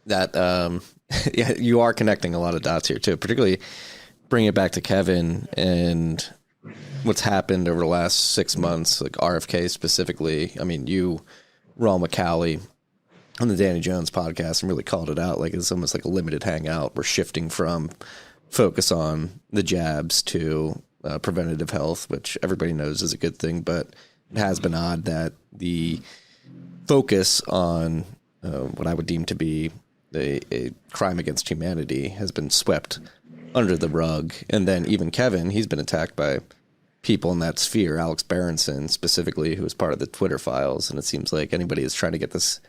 That, yeah, you are connecting a lot of dots here too, particularly bring it back to Kevin and what's happened over the last 6 months, like RFK specifically. I mean, you, Raul McCauley on the Danny Jones podcast and really called it out. Like it's almost like a limited hangout. We're shifting from focus on the jabs to preventative health, which everybody knows is a good thing, but it has been odd that the focus on what I would deem to be a crime against humanity has been swept under the rug. And then even Kevin, he's been attacked by people in that sphere, Alex Berenson specifically, who was part of the Twitter files. And it seems like anybody is trying to get this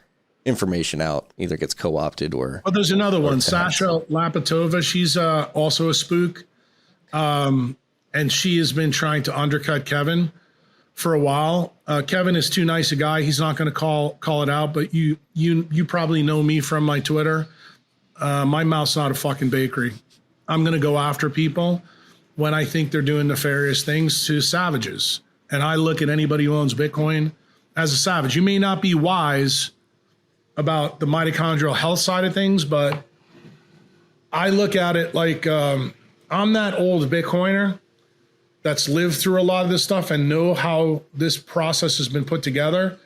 information out either gets co-opted or... Well, there's another one, Sasha Lapatova. She's also a spook. And she has been trying to undercut Kevin for a while. Kevin is too nice a guy. He's not going to call it out, but you probably know me from my Twitter. My mouth's not a fucking bakery. I'm going to go after people when I think they're doing nefarious things to savages. And I look at anybody who owns Bitcoin as a savage. You may not be wise about the mitochondrial health side of things, but I look at it like I'm that old Bitcoiner that's lived through a lot of this stuff and know how this process has been put together.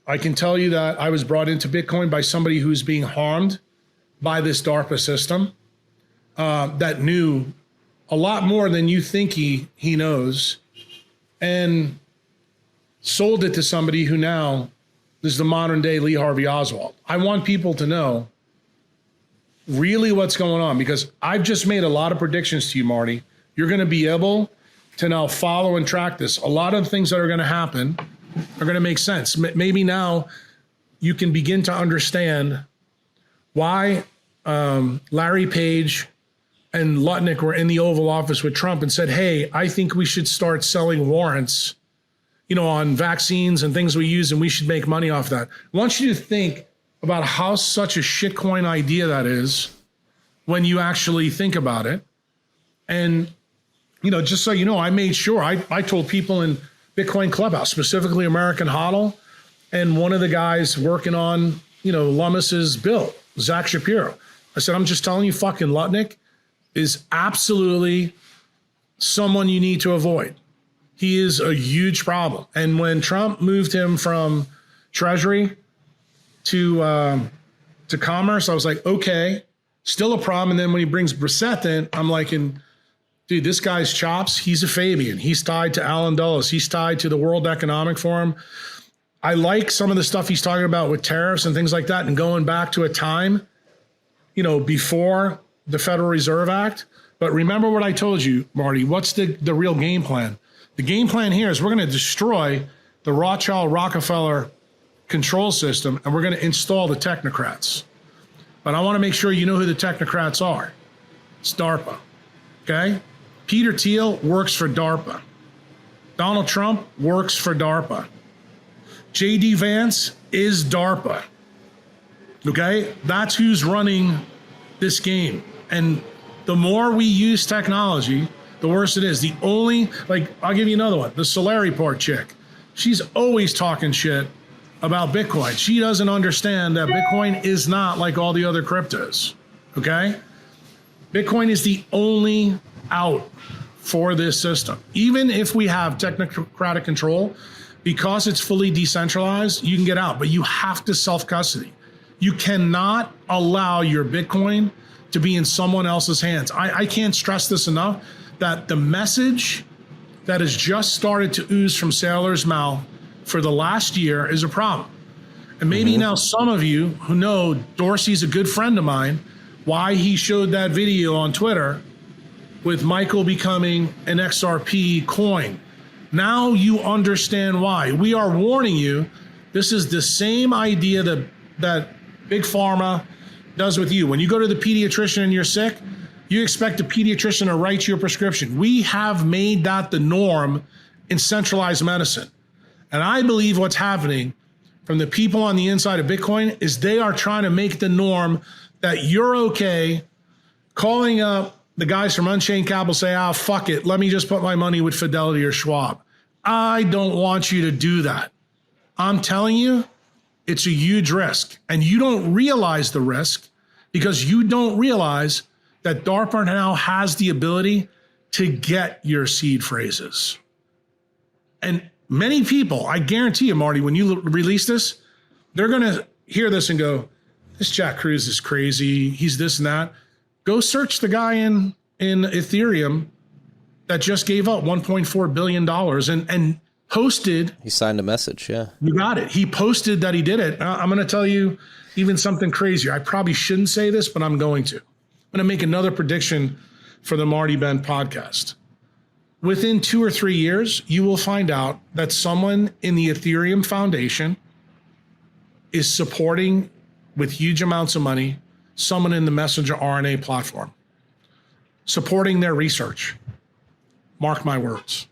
I can tell you that I was brought into Bitcoin by somebody who's being harmed by this DARPA system that knew a lot more than you think he knows, and sold it to somebody who now is the modern day Lee Harvey Oswald. I want people to know really what's going on, because I've just made a lot of predictions to you, Marty. You're going to be able to now follow and track this. A lot of things that are going to happen are going to make sense. Maybe now you can begin to understand why Larry Page and Lutnick were in the Oval Office with Trump and said, hey, I think we should start selling warrants, on vaccines and things we use, and we should make money off that. I want you to think about how such a shitcoin idea that is when you actually think about it. And, just so you know, I made sure I told people in Bitcoin Clubhouse, specifically American HODL, and one of the guys working on, Lummis's bill, Zach Shapiro. I said, I'm just telling you, fucking Lutnick is absolutely someone you need to avoid. He is a huge problem. And when Trump moved him from Treasury to Commerce, I was like, okay, still a problem. And then when he brings Brissett in, I'm like, dude, this guy's chops, he's a Fabian. He's tied to Alan Dulles. He's tied to the World Economic Forum. I like some of the stuff he's talking about with tariffs and things like that, and going back to a time, before the Federal Reserve Act. But remember what I told you, Marty, what's the real game plan? The game plan here is we're going to destroy the Rothschild-Rockefeller control system, and we're going to install the technocrats. But I want to make sure you know who the technocrats are. It's DARPA, okay? Peter Thiel works for DARPA. Donald Trump works for DARPA. J.D. Vance is DARPA, okay? That's who's running this game. And the more we use technology, the worse it is. The only, I'll give you another one. The Solariport chick. She's always talking shit about Bitcoin. She doesn't understand that Bitcoin is not like all the other cryptos, okay? Bitcoin is the only out for this system. Even if we have technocratic control, because it's fully decentralized, you can get out, but you have to self-custody. You cannot allow your Bitcoin to be in someone else's hands. I can't stress this enough, that the message that has just started to ooze from Saylor's mouth for the last year is a problem. And maybe now some of you who know Dorsey's a good friend of mine, why he showed that video on Twitter with Michael becoming an XRP coin. Now you understand why. We are warning you. This is the same idea that Big Pharma does with you. When you go to the pediatrician and you're sick, you expect the pediatrician to write you a prescription. We have made that the norm in centralized medicine. And I believe what's happening from the people on the inside of Bitcoin is they are trying to make the norm that you're okay calling up the guys from Unchained Capital, say, fuck it, let me just put my money with Fidelity or Schwab. I don't want you to do that. I'm telling you, it's a huge risk. And you don't realize the risk because you don't realize that DARPA now has the ability to get your seed phrases. And many people, I guarantee you, Marty, when you release this, they're going to hear this and go, this Jack Kruse is crazy. He's this and that. Go search the guy in Ethereum that just gave up $1.4 billion and posted. He signed a message, yeah. You got it. He posted that he did it. I'm going to tell you even something crazier. I probably shouldn't say this, but I'm going to. I'm going to make another prediction for the Marty Ben podcast. Within 2 or 3 years, you will find out that someone in the Ethereum Foundation is supporting with huge amounts of money someone in the messenger RNA platform, supporting their research. Mark my words.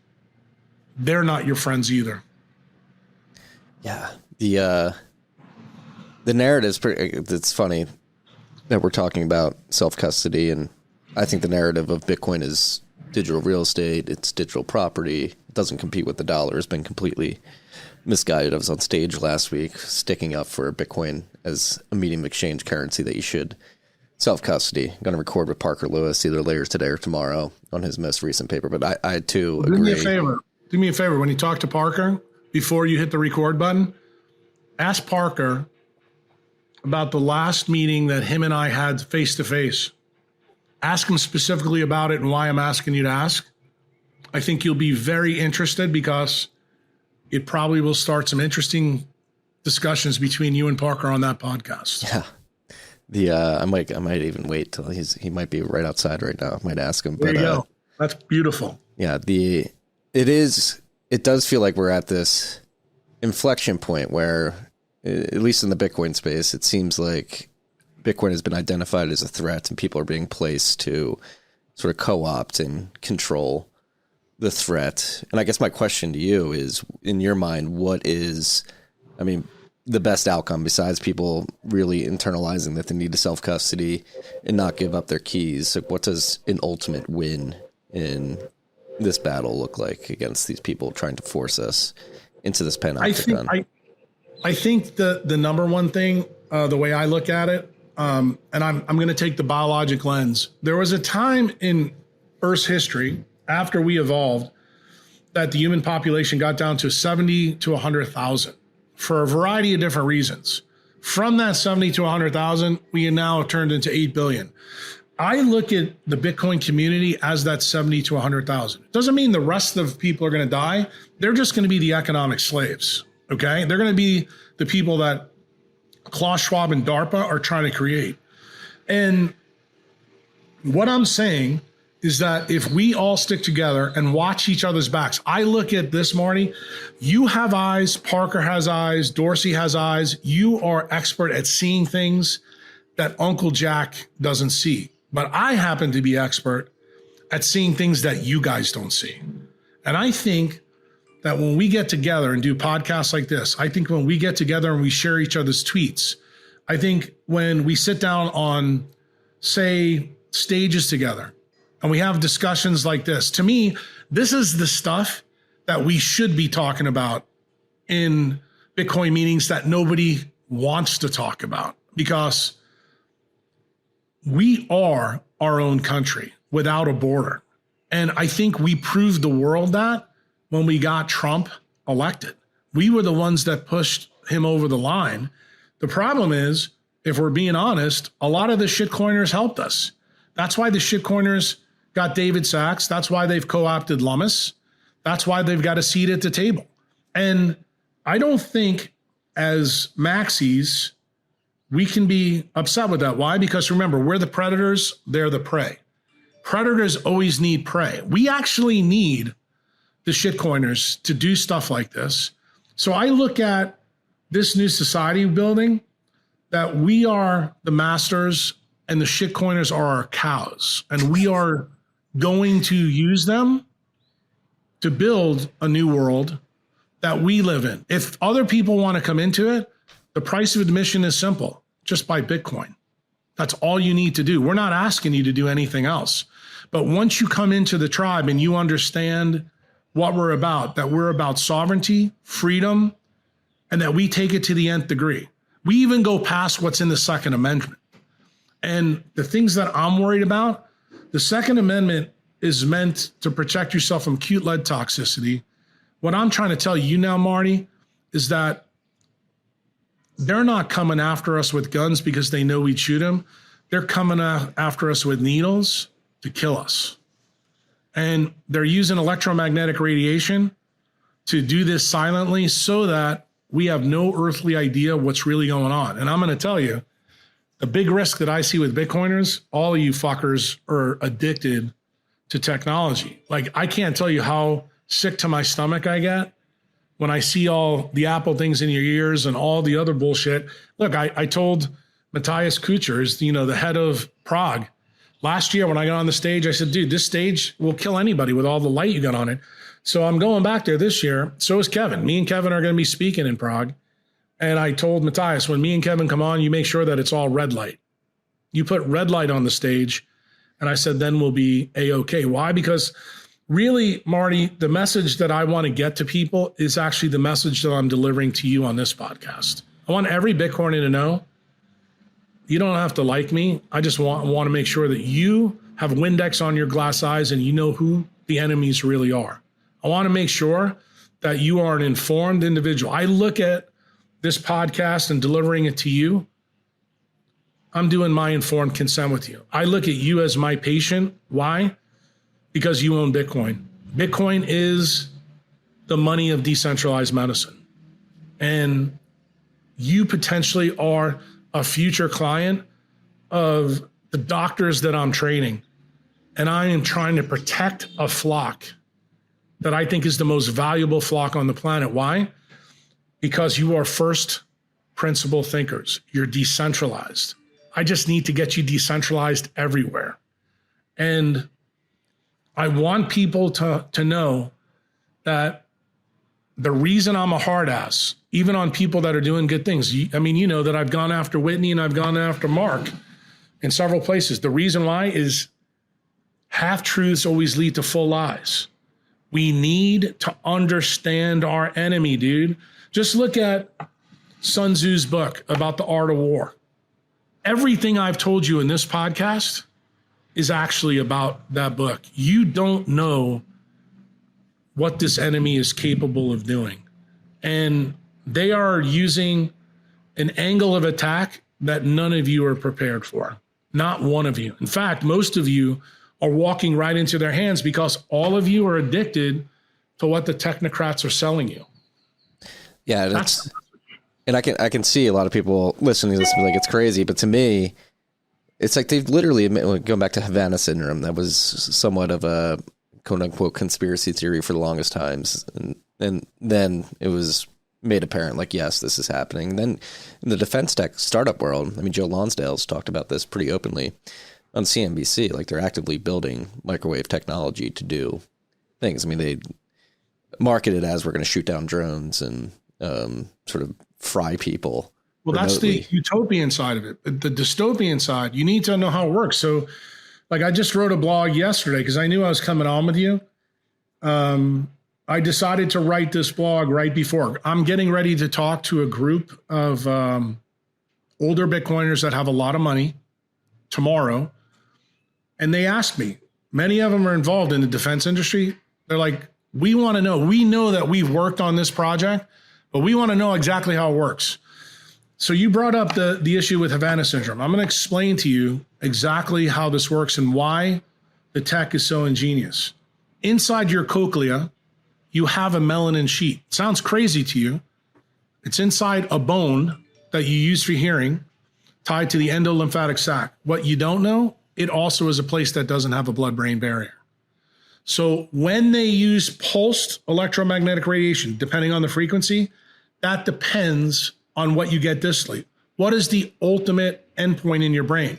They're not your friends either. Yeah. The narrative's pretty, it's funny that we're talking about self-custody, and I think the narrative of Bitcoin is digital real estate, it's digital property, it doesn't compete with the dollar, has been completely misguided. I was on stage last week sticking up for Bitcoin as a medium of exchange currency that you should self-custody. I'm going to record with Parker Lewis either later today or tomorrow on his most recent paper, but I too agree. Do me a favor. When you talk to Parker, before you hit the record button, ask Parker about the last meeting that him and I had face-to-face. Ask him specifically about it and why I'm asking you to ask. I think you'll be very interested because it probably will start some interesting discussions between you and Parker on that podcast. Yeah. I might even wait till he might be right outside right now. I might ask him. There you go. That's beautiful. Yeah. It does feel like we're at this inflection point where, at least in the Bitcoin space, it seems like Bitcoin has been identified as a threat and people are being placed to sort of co-opt and control the threat. And I guess my question to you is, in your mind, what is, the best outcome besides people really internalizing that they need to self-custody and not give up their keys? So what does an ultimate win in this battle look like against these people trying to force us into this panopticon? I think the number one thing, the way I look at it, and I'm going to take the biologic lens. There was a time in Earth's history after we evolved that the human population got down to 70 to 100,000 for a variety of different reasons. From that 70 to 100,000, we now have turned into 8 billion. I look at the Bitcoin community as that 70 to 100,000. It doesn't mean the rest of people are going to die. They're just going to be the economic slaves. Okay. They're going to be the people that Klaus Schwab and DARPA are trying to create. And what I'm saying is that if we all stick together and watch each other's backs, I look at this, Marty, you have eyes, Parker has eyes, Dorsey has eyes. You are expert at seeing things that Uncle Jack doesn't see. But I happen to be expert at seeing things that you guys don't see. And I think that when we get together and do podcasts like this, I think when we get together and we share each other's tweets, I think when we sit down on, say, stages together and we have discussions like this, to me, this is the stuff that we should be talking about in Bitcoin meetings that nobody wants to talk about, because we are our own country without a border. And I think we proved the world that when we got Trump elected. We were the ones that pushed him over the line. The problem is, if we're being honest, a lot of the shitcoiners helped us. That's why the shitcoiners got David Sachs. That's why they've co-opted Lummis. That's why they've got a seat at the table. And I don't think as maxis, we can be upset with that. Why? Because remember, we're the predators, they're the prey. Predators always need prey. We actually need the shitcoiners to do stuff like this. So I look at this new society building that we are the masters and the shitcoiners are our cows. And we are going to use them to build a new world that we live in. If other people want to come into it, the price of admission is simple. Just buy Bitcoin. That's all you need to do. We're not asking you to do anything else. But once you come into the tribe and you understand what we're about, that we're about sovereignty, freedom, and that we take it to the nth degree. We even go past what's in the Second Amendment. And the things that I'm worried about, the Second Amendment is meant to protect yourself from acute lead toxicity. What I'm trying to tell you now, Marty, is that they're not coming after us with guns because they know we'd shoot them. They're coming after us with needles to kill us. And they're using electromagnetic radiation to do this silently so that we have no earthly idea what's really going on. And I'm going to tell you, the big risk that I see with Bitcoiners, all of you fuckers are addicted to technology. Like, I can't tell you how sick to my stomach I get when I see all the Apple things in your ears and all the other bullshit. Look, I told Matthias Kuchers, the head of Prague, last year when I got on the stage, I said, dude, this stage will kill anybody with all the light you got on it. So I'm going back there this year. So is Kevin. Me and Kevin are going to be speaking in Prague. And I told Matthias, when me and Kevin come on, you make sure that it's all red light. You put red light on the stage. And I said, then we'll be A-OK. Why? Because really, Marty, the message that I want to get to people is actually the message that I'm delivering to you on this podcast. I want every Bitcoiner to know, you don't have to like me. I just want to make sure that you have Windex on your glass eyes and you know who the enemies really are. I want to make sure that you are an informed individual. I look at this podcast and delivering it to you. I'm doing my informed consent with you. I look at you as my patient. Why? Because you own Bitcoin. Bitcoin is the money of decentralized medicine. And you potentially are a future client of the doctors that I'm training. And I am trying to protect a flock that I think is the most valuable flock on the planet. Why? Because you are first principle thinkers. You're decentralized. I just need to get you decentralized everywhere. And I want people to know that the reason I'm a hard ass, even on people that are doing good things, I mean, you know that I've gone after Whitney and I've gone after Mark in several places. The reason why is half-truths always lead to full lies. We need to understand our enemy, dude. Just look at Sun Tzu's book about the art of war. Everything I've told you in this podcast is actually about that book. You don't know what this enemy is capable of doing. And they are using an angle of attack that none of you are prepared for. Not one of you. In fact, most of you are walking right into their hands because all of you are addicted to what the technocrats are selling you. Yeah, and I can see a lot of people listening to this and be like, it's crazy. But to me, it's like they've literally, going back to Havana syndrome, that was somewhat of a quote unquote conspiracy theory for the longest times. And then it was made apparent, like, yes, this is happening. And then in the defense tech startup world, I mean, Joe Lonsdale's talked about this pretty openly on CNBC. Like, they're actively building microwave technology to do things. I mean, they market it as we're going to shoot down drones and sort of fry people. Well, remotely. That's the utopian side of it. The dystopian side, you need to know how it works. So, like, I just wrote a blog yesterday because I knew I was coming on with you. I decided to write this blog right before. I'm getting ready to talk to a group of older Bitcoiners that have a lot of money tomorrow. And they asked me, many of them are involved in the defense industry. They're like, we want to know. We know that we've worked on this project, But we want to know exactly how it works. So you brought up the issue with Havana syndrome. I'm going to explain to you exactly how this works and why the tech is so ingenious. Inside your cochlea, you have a melanin sheet. It sounds crazy to you. It's inside a bone that you use for hearing, tied to the endolymphatic sac. What you don't know, it also is a place that doesn't have a blood-brain barrier. So when they use pulsed electromagnetic radiation, depending on the frequency, that depends on what you get distally. What is the ultimate endpoint in your brain?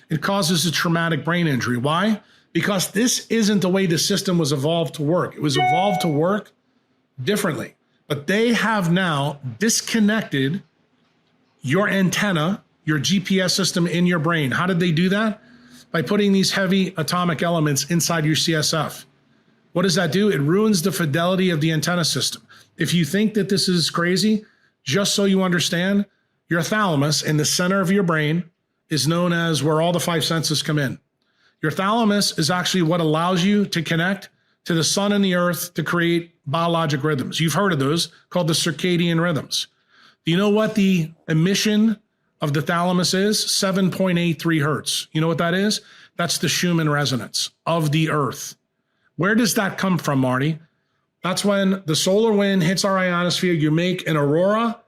It causes a traumatic brain injury. Why? Because this isn't the way the system was evolved to work. It was evolved to work differently. But they have now disconnected your antenna, your GPS system in your brain. How did they do that? By putting these heavy atomic elements inside your CSF. What does that do? It ruins the fidelity of the antenna system. If you think that this is crazy, just so you understand, your thalamus in the center of your brain is known as where all the five senses come in. Your thalamus is actually what allows you to connect to the sun and the earth to create biologic rhythms. You've heard of those, called the circadian rhythms. Do you know what the emission of the thalamus is? 7.83 hertz. You know what that is? That's the Schumann resonance of the earth. Where does that come from, Marty? That's when the solar wind hits our ionosphere, you make an aurora,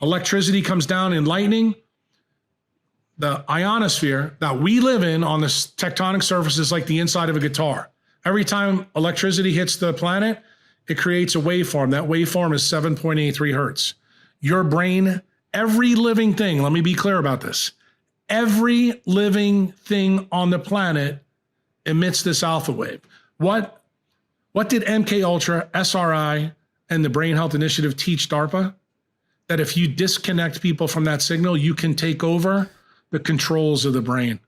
electricity comes down in lightning. The ionosphere that we live in on this tectonic surface is like the inside of a guitar. Every time electricity hits the planet, it creates a waveform. That waveform is 7.83 hertz. Your brain, every living thing, let me be clear about this. Every living thing on the planet emits this alpha wave. What did MK Ultra, SRI, and the Brain Health Initiative teach DARPA? That if you disconnect people from that signal, you can take over the controls of the brain.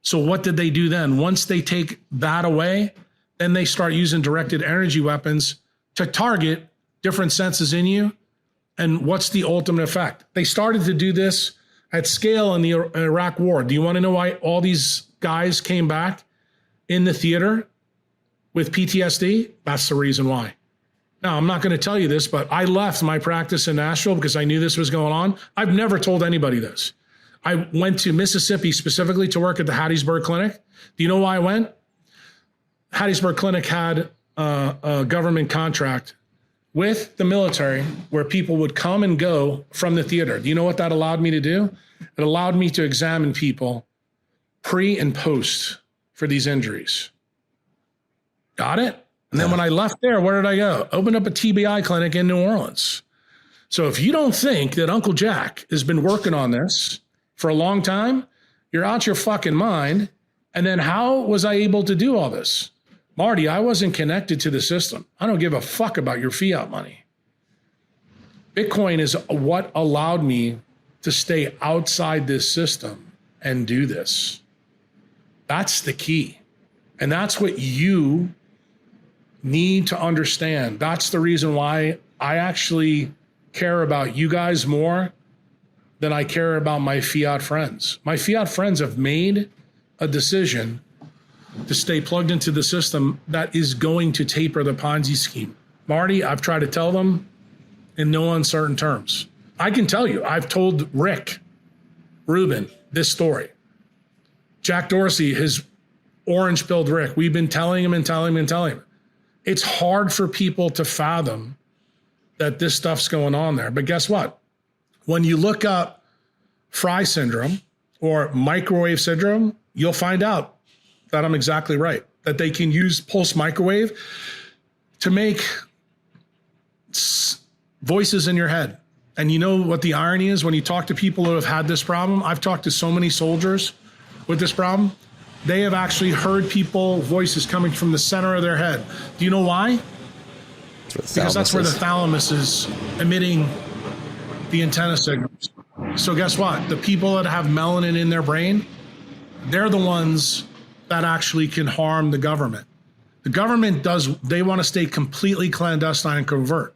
So what did they do then? Once they take that away, then they start using directed energy weapons to target different senses in you. And what's the ultimate effect? They started to do this at scale in the Iraq War. Do you want to know why all these guys came back in the theater with PTSD? That's the reason why. Now, I'm not going to tell you this, but I left my practice in Nashville because I knew this was going on. I've never told anybody this. I went to Mississippi specifically to work at the Hattiesburg Clinic. Do you know why I went? Hattiesburg Clinic had a government contract with the military where people would come and go from the theater. Do you know what that allowed me to do? It allowed me to examine people pre and post for these injuries. Got it? And then when I left there, where did I go? Opened up a TBI clinic in New Orleans. So if you don't think that Uncle Jack has been working on this for a long time, you're out your fucking mind. And then how was I able to do all this? Marty, I wasn't connected to the system. I don't give a fuck about your fiat money. Bitcoin is what allowed me to stay outside this system and do this. That's the key. And that's what you need to understand. That's the reason why I actually care about you guys more than I care about my fiat friends. My fiat friends have made a decision to stay plugged into the system that is going to taper the Ponzi scheme. Marty, I've tried to tell them in no uncertain terms. I can tell you, I've told Rick Rubin this story. Jack Dorsey, his orange-pilled Rick, we've been telling him and telling him and telling him. It's hard for people to fathom that this stuff's going on there. But guess what? When you look up Fry syndrome or microwave syndrome, you'll find out that I'm exactly right, that they can use pulse microwave to make voices in your head. And you know what the irony is when you talk to people who have had this problem? I've talked to so many soldiers with this problem. They have actually heard voices coming from the center of their head. Do you know why? Because that's where the thalamus is emitting the antenna signals. So guess what? The people that have melanin in their brain, they're the ones that actually can harm the government. The government they want to stay completely clandestine and covert.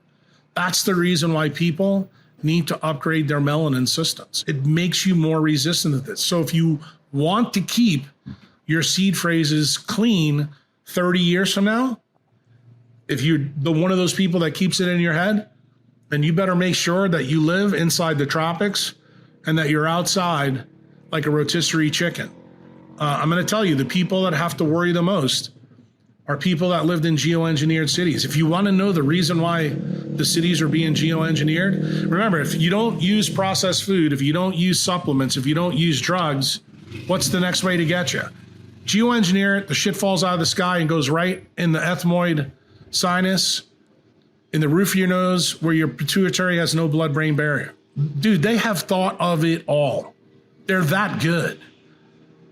That's the reason why people need to upgrade their melanin systems. It makes you more resistant to this. So if you want to keep your seed phrases clean 30 years from now, if you're one of those people that keeps it in your head, And you better make sure that you live inside the tropics and that you're outside like a rotisserie chicken. I'm going to tell you, the people that have to worry the most are people that lived in geoengineered cities. If you want to know the reason why the cities are being geoengineered, remember, if you don't use processed food, if you don't use supplements, if you don't use drugs, what's the next way to get you? Geoengineer it, the shit falls out of the sky and goes right in the ethmoid sinus, in the roof of your nose where your pituitary has no blood-brain barrier. Dude, they have thought of it all. They're that good.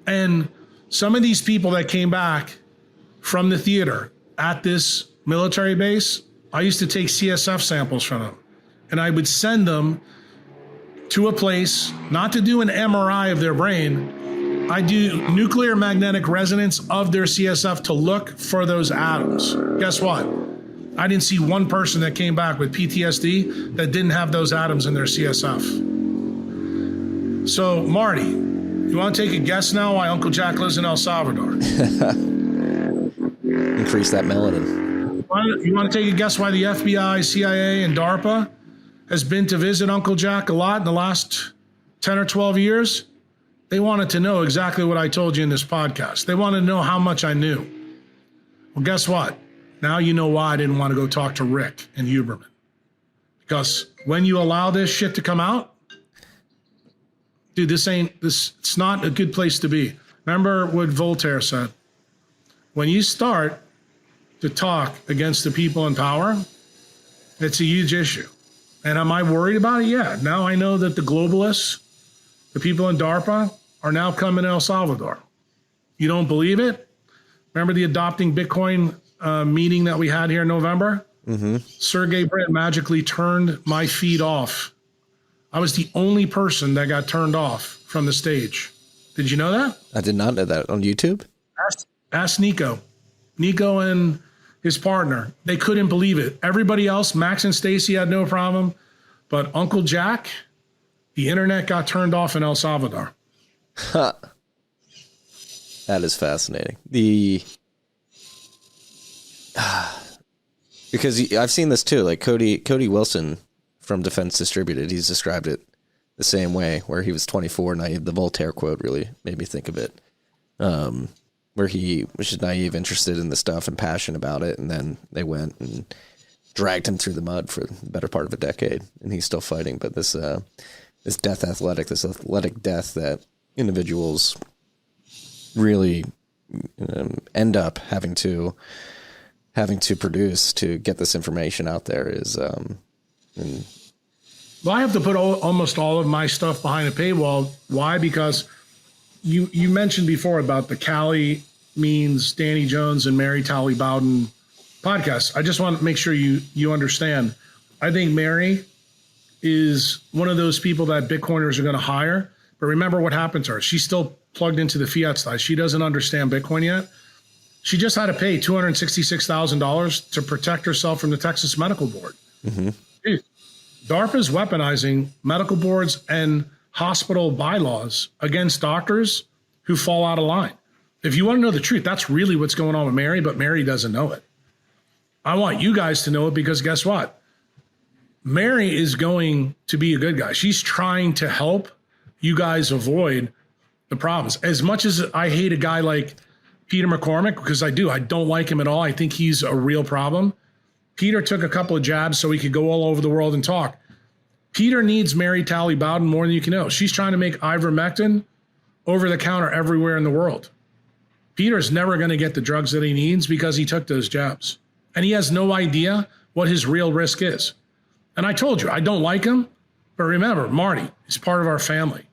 And some of these people that came back from the theater at this military base, I used to take CSF samples from them. And I would send them to a place, not to do an MRI of their brain. I do nuclear magnetic resonance of their CSF to look for those atoms. Guess what? I didn't see one person that came back with PTSD that didn't have those atoms in their CSF. So, Marty, you want to take a guess now why Uncle Jack lives in El Salvador? Increase that melanin. You want to take a guess why the FBI, CIA, and DARPA has been to visit Uncle Jack a lot in the last 10 or 12 years? They wanted to know exactly what I told you in this podcast. They wanted to know how much I knew. Well, guess what? Now you know why I didn't want to go talk to Rick and Huberman. Because when you allow this shit to come out, dude, it's not a good place to be. Remember what Voltaire said? When you start to talk against the people in power, it's a huge issue. And am I worried about it? Yeah. Now I know that the globalists, the people in DARPA, are now coming to El Salvador. You don't believe it? Remember the adopting Bitcoin meeting that we had here in November? Mm-hmm. Sergey Brin magically turned my feed off. I was the only person that got turned off from the stage. Did you know that? I did not know that. On YouTube? Ask Nico. Nico and his partner. They couldn't believe it. Everybody else, Max and Stacy, had no problem. But Uncle Jack, the internet got turned off in El Salvador. Huh. That is fascinating. Because I've seen this too, like Cody Wilson from Defense Distributed, he's described it the same way, where he was 24, naive. The Voltaire quote really made me think of it, where he was just naive, interested in the stuff and passionate about it, and then they went and dragged him through the mud for the better part of a decade, and he's still fighting. But this athletic death that individuals really end up having to produce to get this information out there is well, I have to put almost all of my stuff behind a paywall. Why? Because you mentioned before about the Callie Means, Danny Jones, and Mary Talley Bowden podcast. I just want to make sure you understand. I think Mary is one of those people that Bitcoiners are going to hire. But remember what happened to her. She's still plugged into the fiat side. She doesn't understand Bitcoin yet. She just had to pay $266,000 to protect herself from the Texas Medical Board. Mm-hmm. Dude, DARPA is weaponizing medical boards and hospital bylaws against doctors who fall out of line. If you want to know the truth, that's really what's going on with Mary, but Mary doesn't know it. I want you guys to know it because guess what? Mary is going to be a good guy. She's trying to help you guys avoid the problems. As much as I hate a guy like Peter McCormick, because I don't like him at all. I think he's a real problem. Peter took a couple of jabs so he could go all over the world and talk. Peter needs Mary Talley Bowden more than you can know. She's trying to make ivermectin over the counter everywhere in the world. Peter's never going to get the drugs that he needs because he took those jabs. And he has no idea what his real risk is. And I told you, I don't like him. But remember, Marty is part of our family.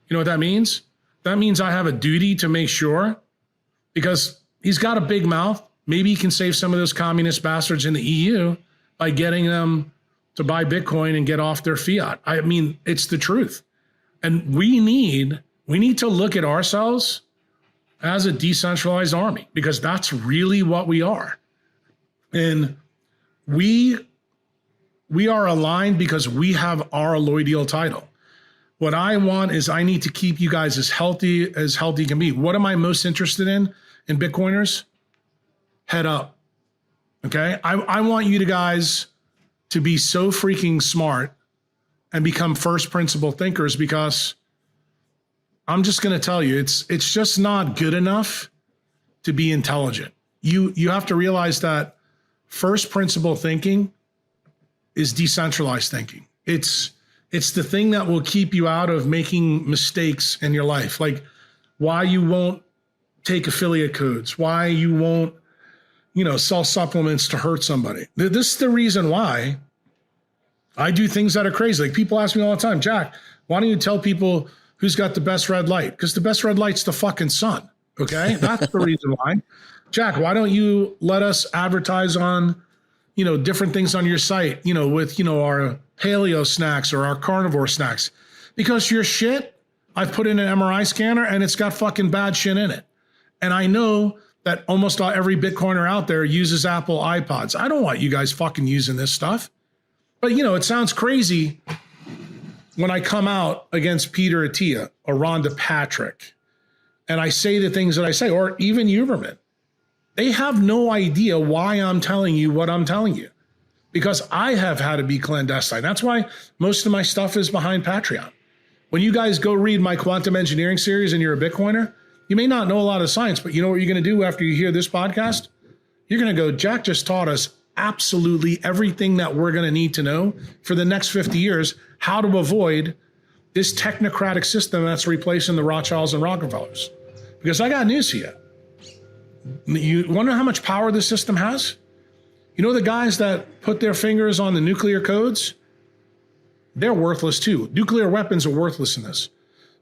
You know what that means? That means I have a duty to make sure, because he's got a big mouth. Maybe he can save some of those communist bastards in the EU by getting them to buy Bitcoin and get off their fiat. I mean, it's the truth. And we need to look at ourselves as a decentralized army, because that's really what we are. And we are aligned because we have our alloidial title. What I want is I need to keep you guys as healthy can be. What am I most interested in Bitcoiners? Head up. Okay. I want you guys to be so freaking smart and become first principle thinkers, because I'm just going to tell you, it's just not good enough to be intelligent. You have to realize that first principle thinking is decentralized thinking. It's the thing that will keep you out of making mistakes in your life. Like why you won't take affiliate codes, why you won't, sell supplements to hurt somebody. This is the reason why I do things that are crazy. Like people ask me all the time, Jack, why don't you tell people who's got the best red light? Because the best red light's the fucking sun. Okay. That's the reason why. Jack, why don't you let us advertise on, different things on your site, with, our paleo snacks or our carnivore snacks? Because your shit, I've put in an MRI scanner and it's got fucking bad shit in it. And I know that almost every Bitcoiner out there uses Apple iPods. I don't want you guys fucking using this stuff. But, it sounds crazy when I come out against Peter Attia or Rhonda Patrick and I say the things that I say, or even Huberman. They have no idea why I'm telling you what I'm telling you, because I have had to be clandestine. That's why most of my stuff is behind Patreon. When you guys go read my quantum engineering series and you're a Bitcoiner, you may not know a lot of science, but you know what you're going to do after you hear this podcast? You're going to go, Jack just taught us absolutely everything that we're going to need to know for the next 50 years, how to avoid this technocratic system that's replacing the Rothschilds and Rockefellers. Because I got news for you. You wonder how much power this system has? The guys that put their fingers on the nuclear codes, they're worthless too. Nuclear weapons are worthless in this.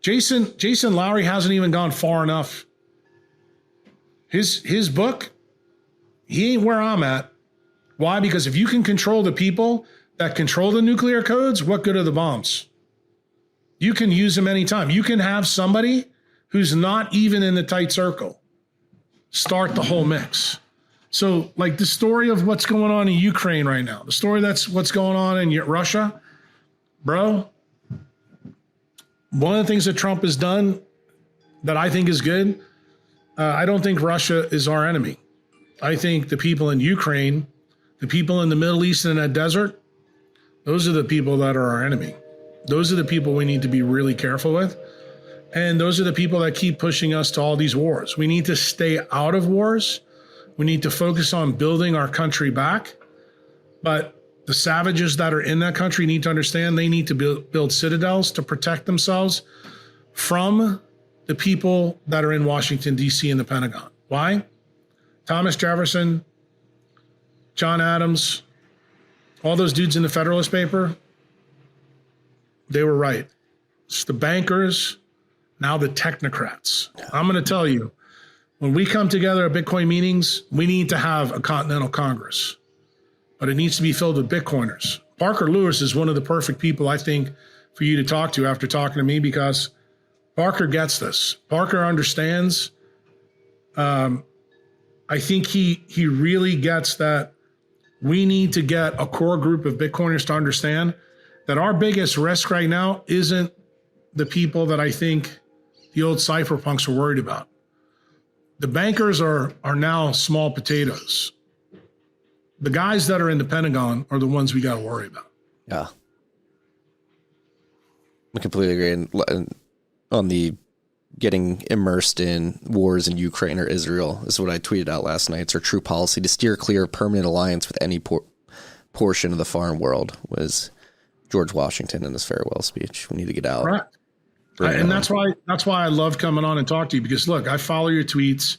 Jason Lowry hasn't even gone far enough. His book, he ain't where I'm at. Why? Because if you can control the people that control the nuclear codes, what good are the bombs? You can use them anytime. You can have somebody who's not even in the tight circle start the whole mix. So like the story of what's going on in Ukraine right now, the story that's what's going on in Russia, bro, one of the things that Trump has done that I think is good, I don't think Russia is our enemy. I think the people in Ukraine, the people in the Middle East and that desert, those are the people that are our enemy. Those are the people we need to be really careful with. And those are the people that keep pushing us to all these wars. We need to stay out of wars. We need to focus on building our country back. But the savages that are in that country need to understand they need to build citadels to protect themselves from the people that are in Washington, D.C. and the Pentagon. Why? Thomas Jefferson, John Adams, all those dudes in the Federalist paper, they were right. It's the bankers, now the technocrats. I'm going to tell you, when we come together at Bitcoin meetings, we need to have a Continental Congress, but it needs to be filled with Bitcoiners. Parker Lewis is one of the perfect people, I think, for you to talk to after talking to me, because Parker gets this. Parker understands. I think he really gets that we need to get a core group of Bitcoiners to understand that our biggest risk right now isn't the people that I think the old cypherpunks are worried about. The bankers are now small potatoes. The guys that are in the Pentagon are the ones we got to worry about. Yeah. I completely agree. And on the getting immersed in wars in Ukraine or Israel, this is what I tweeted out last night. It's our true policy to steer clear of permanent alliance with any portion of the foreign world, was George Washington in his farewell speech. We need to get out. Right. And that's why I love coming on and talk to you, because look, I follow your tweets.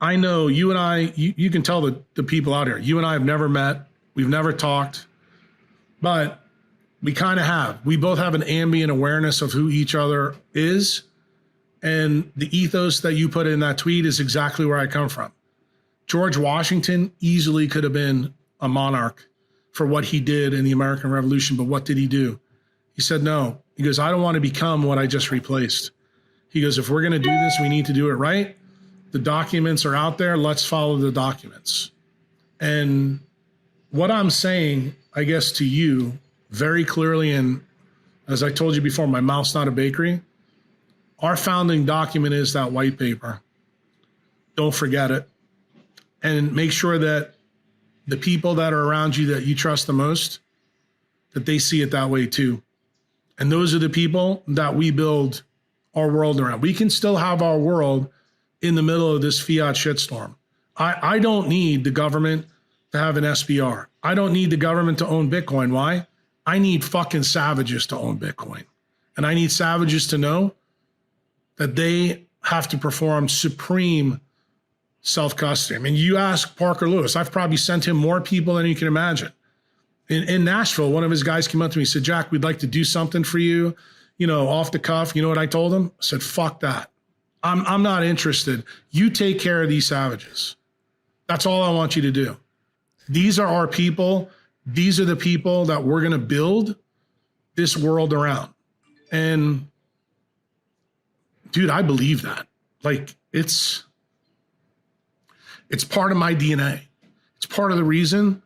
I know you and I, you can tell the people out here, you and I have never met. We've never talked, but we kind of have. We both have an ambient awareness of who each other is. And the ethos that you put in that tweet is exactly where I come from. George Washington easily could have been a monarch for what he did in the American Revolution. But what did he do? He said, no. He goes, I don't want to become what I just replaced. He goes, if we're going to do this, we need to do it right. The documents are out there. Let's follow the documents. And what I'm saying, I guess, to you very clearly, and as I told you before, my mouth's not a bakery. Our founding document is that white paper. Don't forget it. And make sure that the people that are around you that you trust the most that they see it that way too. And those are the people that we build our world around. We can still have our world in the middle of this fiat shitstorm. I don't need the government to have an SBR. I don't need the government to own Bitcoin. Why? I need fucking savages to own Bitcoin. And I need savages to know that they have to perform supreme self-custody. I mean, you ask Parker Lewis, I've probably sent him more people than you can imagine. In Nashville, one of his guys came up to me and said, Jack, we'd like to do something for you, off the cuff. You know what I told him? I said, fuck that. I'm not interested. You take care of these savages. That's all I want you to do. These are our people. These are the people that we're going to build this world around. And dude, I believe that. Like it's part of my DNA. It's part of the reason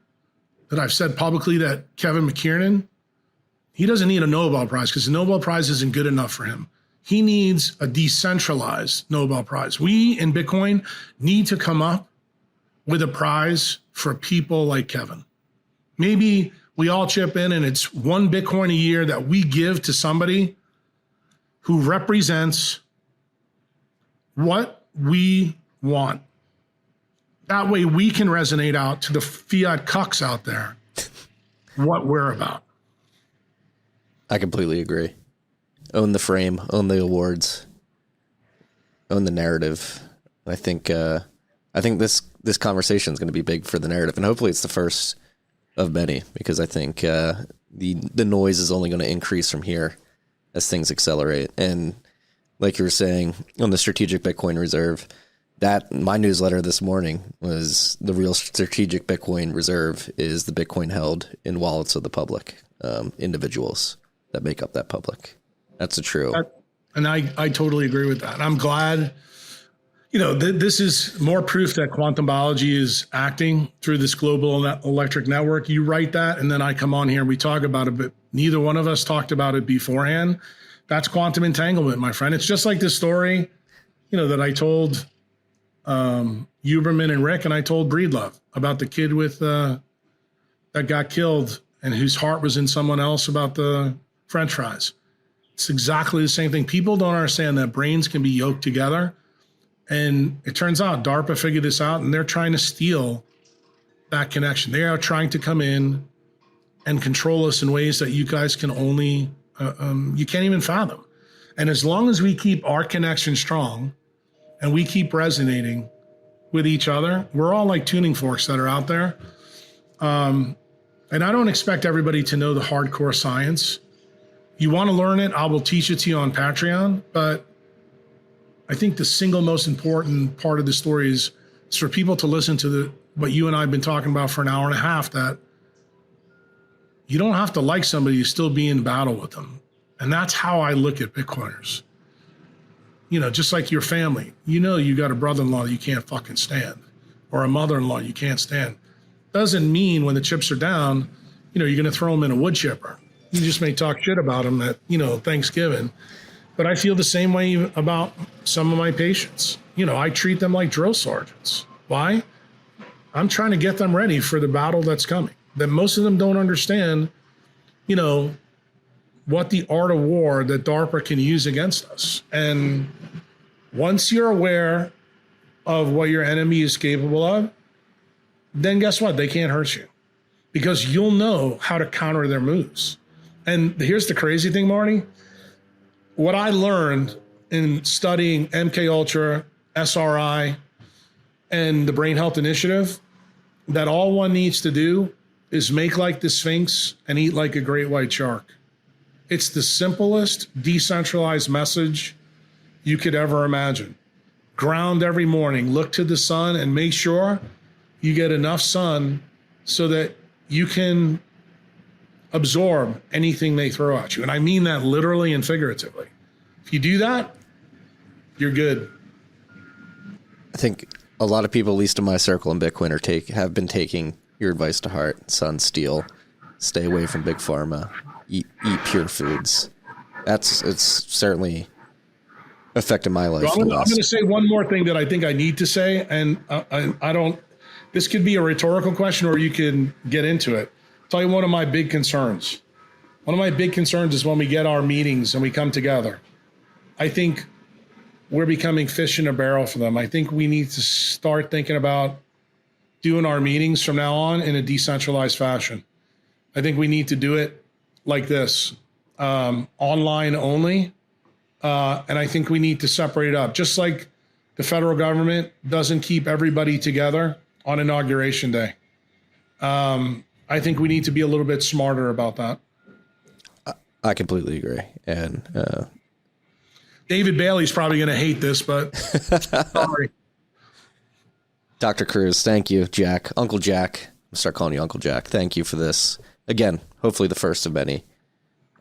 that I've said publicly that Kevin McKiernan, he doesn't need a Nobel Prize because the Nobel Prize isn't good enough for him. He needs a decentralized Nobel Prize. We in Bitcoin need to come up with a prize for people like Kevin. Maybe we all chip in and it's 1 Bitcoin a year that we give to somebody who represents what we want. That way we can resonate out to the fiat cucks out there what we're about. I completely agree. Own the frame, own the awards, own the narrative. I think this conversation is going to be big for the narrative, and hopefully it's the first of many, because I think the noise is only going to increase from here as things accelerate. And like you were saying on the strategic Bitcoin reserve, that my newsletter this morning was the real strategic Bitcoin reserve is the Bitcoin held in wallets of the public, individuals that make up that public. That's the true. And I totally agree with that. And I'm glad, this is more proof that quantum biology is acting through this global electric network. You write that, and then I come on here and we talk about it, but neither one of us talked about it beforehand. That's quantum entanglement, my friend. It's just like the story, that I told Huberman and Rick, and I told Breedlove about the kid with that got killed and whose heart was in someone else about the French fries. It's exactly the same thing. People don't understand that brains can be yoked together. And it turns out DARPA figured this out, and they're trying to steal that connection. They are trying to come in and control us in ways that you guys can only, you can't even fathom. And as long as we keep our connection strong and we keep resonating with each other, we're all like tuning forks that are out there. And I don't expect everybody to know the hardcore science. You want to learn it, I will teach it to you on Patreon. But I think the single most important part of the story is for people to listen to what you and I have been talking about for an hour and a half, that you don't have to like somebody, you still be in battle with them. And that's how I look at Bitcoiners. Just like your family, you got a brother-in-law that you can't fucking stand, or a mother-in-law you can't stand. Doesn't mean when the chips are down, you're going to throw them in a wood chipper. You just may talk shit about them at, Thanksgiving. But I feel the same way about some of my patients. I treat them like drill sergeants. Why? I'm trying to get them ready for the battle that's coming. That most of them don't understand, what the art of war that DARPA can use against us. And once you're aware of what your enemy is capable of, then guess what? They can't hurt you, because you'll know how to counter their moves. And here's the crazy thing, Marty. What I learned in studying MK Ultra, SRI, and the Brain Health Initiative, that all one needs to do is make like the Sphinx and eat like a great white shark. It's the simplest decentralized message you could ever imagine. Ground every morning, look to the sun, and make sure you get enough sun so that you can absorb anything they throw at you. And I mean that literally and figuratively. If you do that, you're good. I think a lot of people, at least in my circle in Bitcoin, have been taking your advice to heart. Sun, steel, stay away from big pharma, eat pure foods. It's certainly affected my life. Well, I'm going to say one more thing that I think I need to say, and I don't. This could be a rhetorical question, or you can get into it. I'll tell you one of my big concerns. one of my big concerns is when we get our meetings and we come together. I think we're becoming fish in a barrel for them. I think we need to start thinking about doing our meetings from now on in a decentralized fashion. I think we need to do it like this, online only. And I think we need to separate it up. Just like the federal government doesn't keep everybody together on Inauguration Day. I think we need to be a little bit smarter about that. I completely agree. And David Bailey's probably going to hate this, but sorry. Dr. Kruse, thank you, Jack. Uncle Jack. I'll start calling you Uncle Jack. Thank you for this. Again, hopefully the first of many.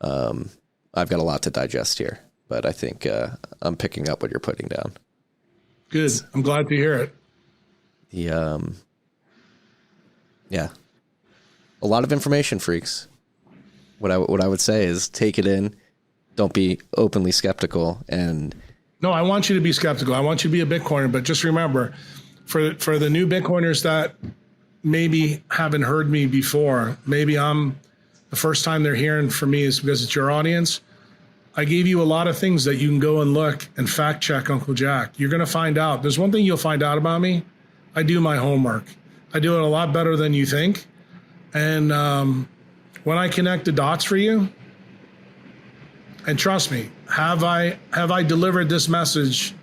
I've got a lot to digest here, but I think I'm picking up what you're putting down. Good. I'm glad to hear it. Yeah. A lot of information, freaks. What I would say is take it in. Don't be openly skeptical. And no, I want you to be skeptical. I want you to be a Bitcoiner, but just remember, for the new Bitcoiners that maybe haven't heard me before, maybe the first time they're hearing from me is because it's your audience. I gave you a lot of things that you can go and look and fact check Uncle Jack. You're going to find out. There's one thing you'll find out about me. I do my homework. I do it a lot better than you think. And when I connect the dots for you, and trust me, have I delivered this message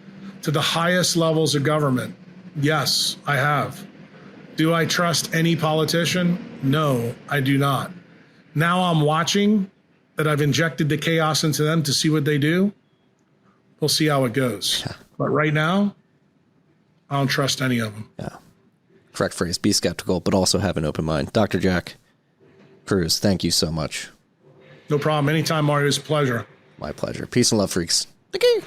to the highest levels of government? Yes, I have. Do I trust any politician? No, I do not. Now I'm watching that I've injected the chaos into them to see what they do. We'll see how it goes. Yeah. But right now, I don't trust any of them. Yeah. Correct phrase. Be skeptical, but also have an open mind. Dr. Jack Kruse, thank you so much. No problem. Anytime, Mario. It's a pleasure. My pleasure. Peace and love, freaks. Thank you.